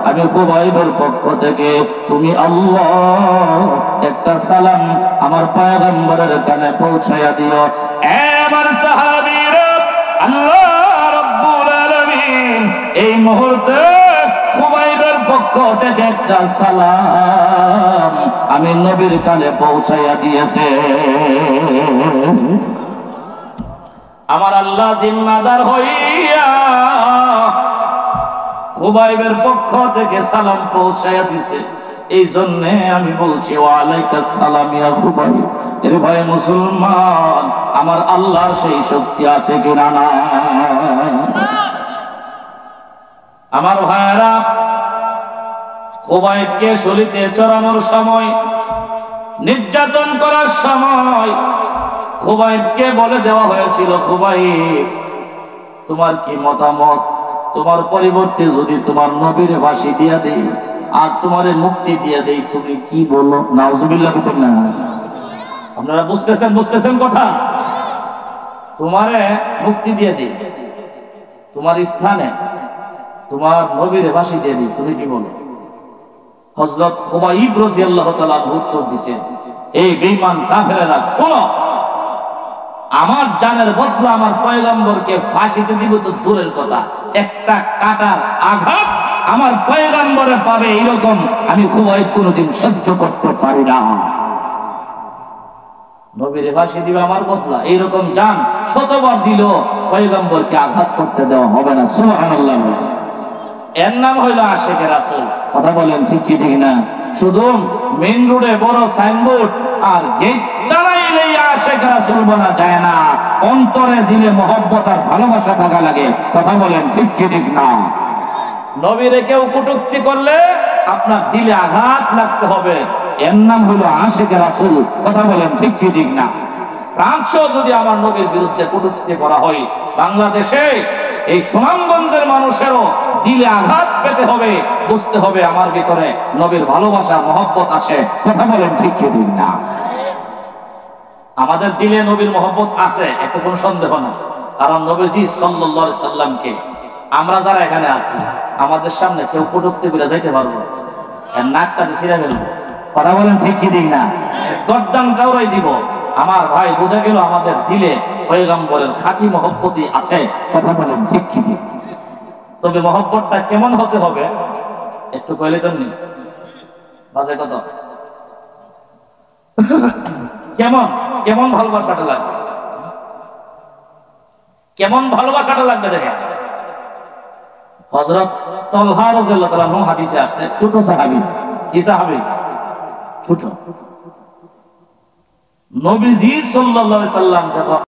আমি খুবাইবের পক্ষ থেকে তুমি আল্লাহ একটা সালাম আমার পয়গম্বরের কানে পৌঁছাইয়া দিও। আমার সাহাবীরা, আল্লাহ রাব্বুল আলামিন এই মুহূর্তে খুবাইবের পক্ষ থেকে একটা সালাম আমি নবীর কানে পৌঁছাইয়া দিয়েছে। আমার আল্লাহ জিম্মাদার হইয়া খুবাইবের পক্ষ থেকে সালাম পৌঁছাইয়া দিছে। এই জন্যে আমি বলছি, ওয়া আলাইকাস সালাম ইয়া খুবাইব। এর ভাই মুসলমান, আমার আল্লাহ সেই শক্তি আছে কিনা না? আমার ভাইরা, খুবাইবকে শলিতে চড়ানোর সময়, নির্যাতন করার সময় খুবাইবকে বলে দেওয়া হয়েছিল, খুবাইব তোমার কি মতামত? তোমার পরিবর্তে যদি তোমার নবীর ফাঁসি দিয়া দেই আর তোমারে মুক্তি দিয়া দেই, তুমি কি বলো? নাউজুবিল্লাহ। না, আপনারা বুঝতেছেন কথা? তোমারে মুক্তি দিয়ে দিই, তোমার স্থানে তোমার নবীর ফাঁসি দিয়ে দিই, তুমি কি বলো? হযরত খুবাইব রাদিয়াল্লাহু তাআলা উত্তর দিয়েছেন, এই বেঈমান কাফেররা, শোনো, আমার জানের বদলা আমার পয়গম্বরকে ফাঁসিতে দিব তো দূরের কথা, একটা কাটার আঘাত আমার পয়গম্বরে পাবে এরকম আমি খুবাইব কোনোদিন সহ্য করতে পারি না। নবীরে ফাঁসি দিবে আমার বদলা, এইরকম জান শতবার দিল পয়গম্বরকে আঘাত করতে দেওয়া হবে না। সুবহানাল্লাহ। এর নাম হইল আশিকে রাসূল। কথা বলেন ঠিক কি ঠিক না? শুধু মেইন রোডে বড় সাইনবোর্ড আর গেট টানাইলেই আশিকে রাসূল বলা যায় না, অন্তরে দিলে মহব্বত আর ভালোবাসা থাকা লাগে। কথা বলেন ঠিক কি ঠিক না? নবীরে কেউ কটূক্তি করলে আপনার দিলে আঘাত লাগতে হবে, এর নাম হলো আশিকে রাসূল। কথা বলেন ঠিক কি ঠিক না? প্রাণসহ যদি আমার নবীর বিরুদ্ধে কটূক্তি করা হয়, বাংলাদেশে এই সুনামগঞ্জের মানুষেরও দিলে আঘাত পেতে হবে, বুঝতে হবে আমার ভিতরে নবীর ভালোবাসা মহব্বত আছে। কথা বলেন ঠিক কি ঠিক না? আমাদের দিলে নবীর মহব্বত আছে, এতে কোনো সন্দেহ না। কারণ নবীজি সাল্লাল্লাহু আলাইহি সাল্লামকে আমরা যারা এখানে আছি, আমাদের সামনে কেউ কটূক্তি করে যাইতে পারবো, এর নাকটা ছিঁড়ে ফেলবো। কথা বলেন ঠিক কি ঠিক না? গর্দান কাউরাই দিব। আমার ভাই, বোঝা গেল আমাদের দিলে পয়গম্বরের খাঁটি মহব্বতই আছে। কথা বলেন ঠিক কি ঠিক? তবে মহব্বতটা কেমন হতে হবে একটু কইলে তো নি বাজে কত কেমন কেমন ভালোবাসাটা লাগবে, কেমন ভালোবাসাটা লাগবে দেখেন। হযরত তালহা রাদিয়াল্লাহু তাআলা আনহু হাদিসে আসছে, ছোট সাহাবী। কি সাহাবী? ছোট। নবীজি সাল্লাল্লাহু আলাইহি সাল্লাম যখন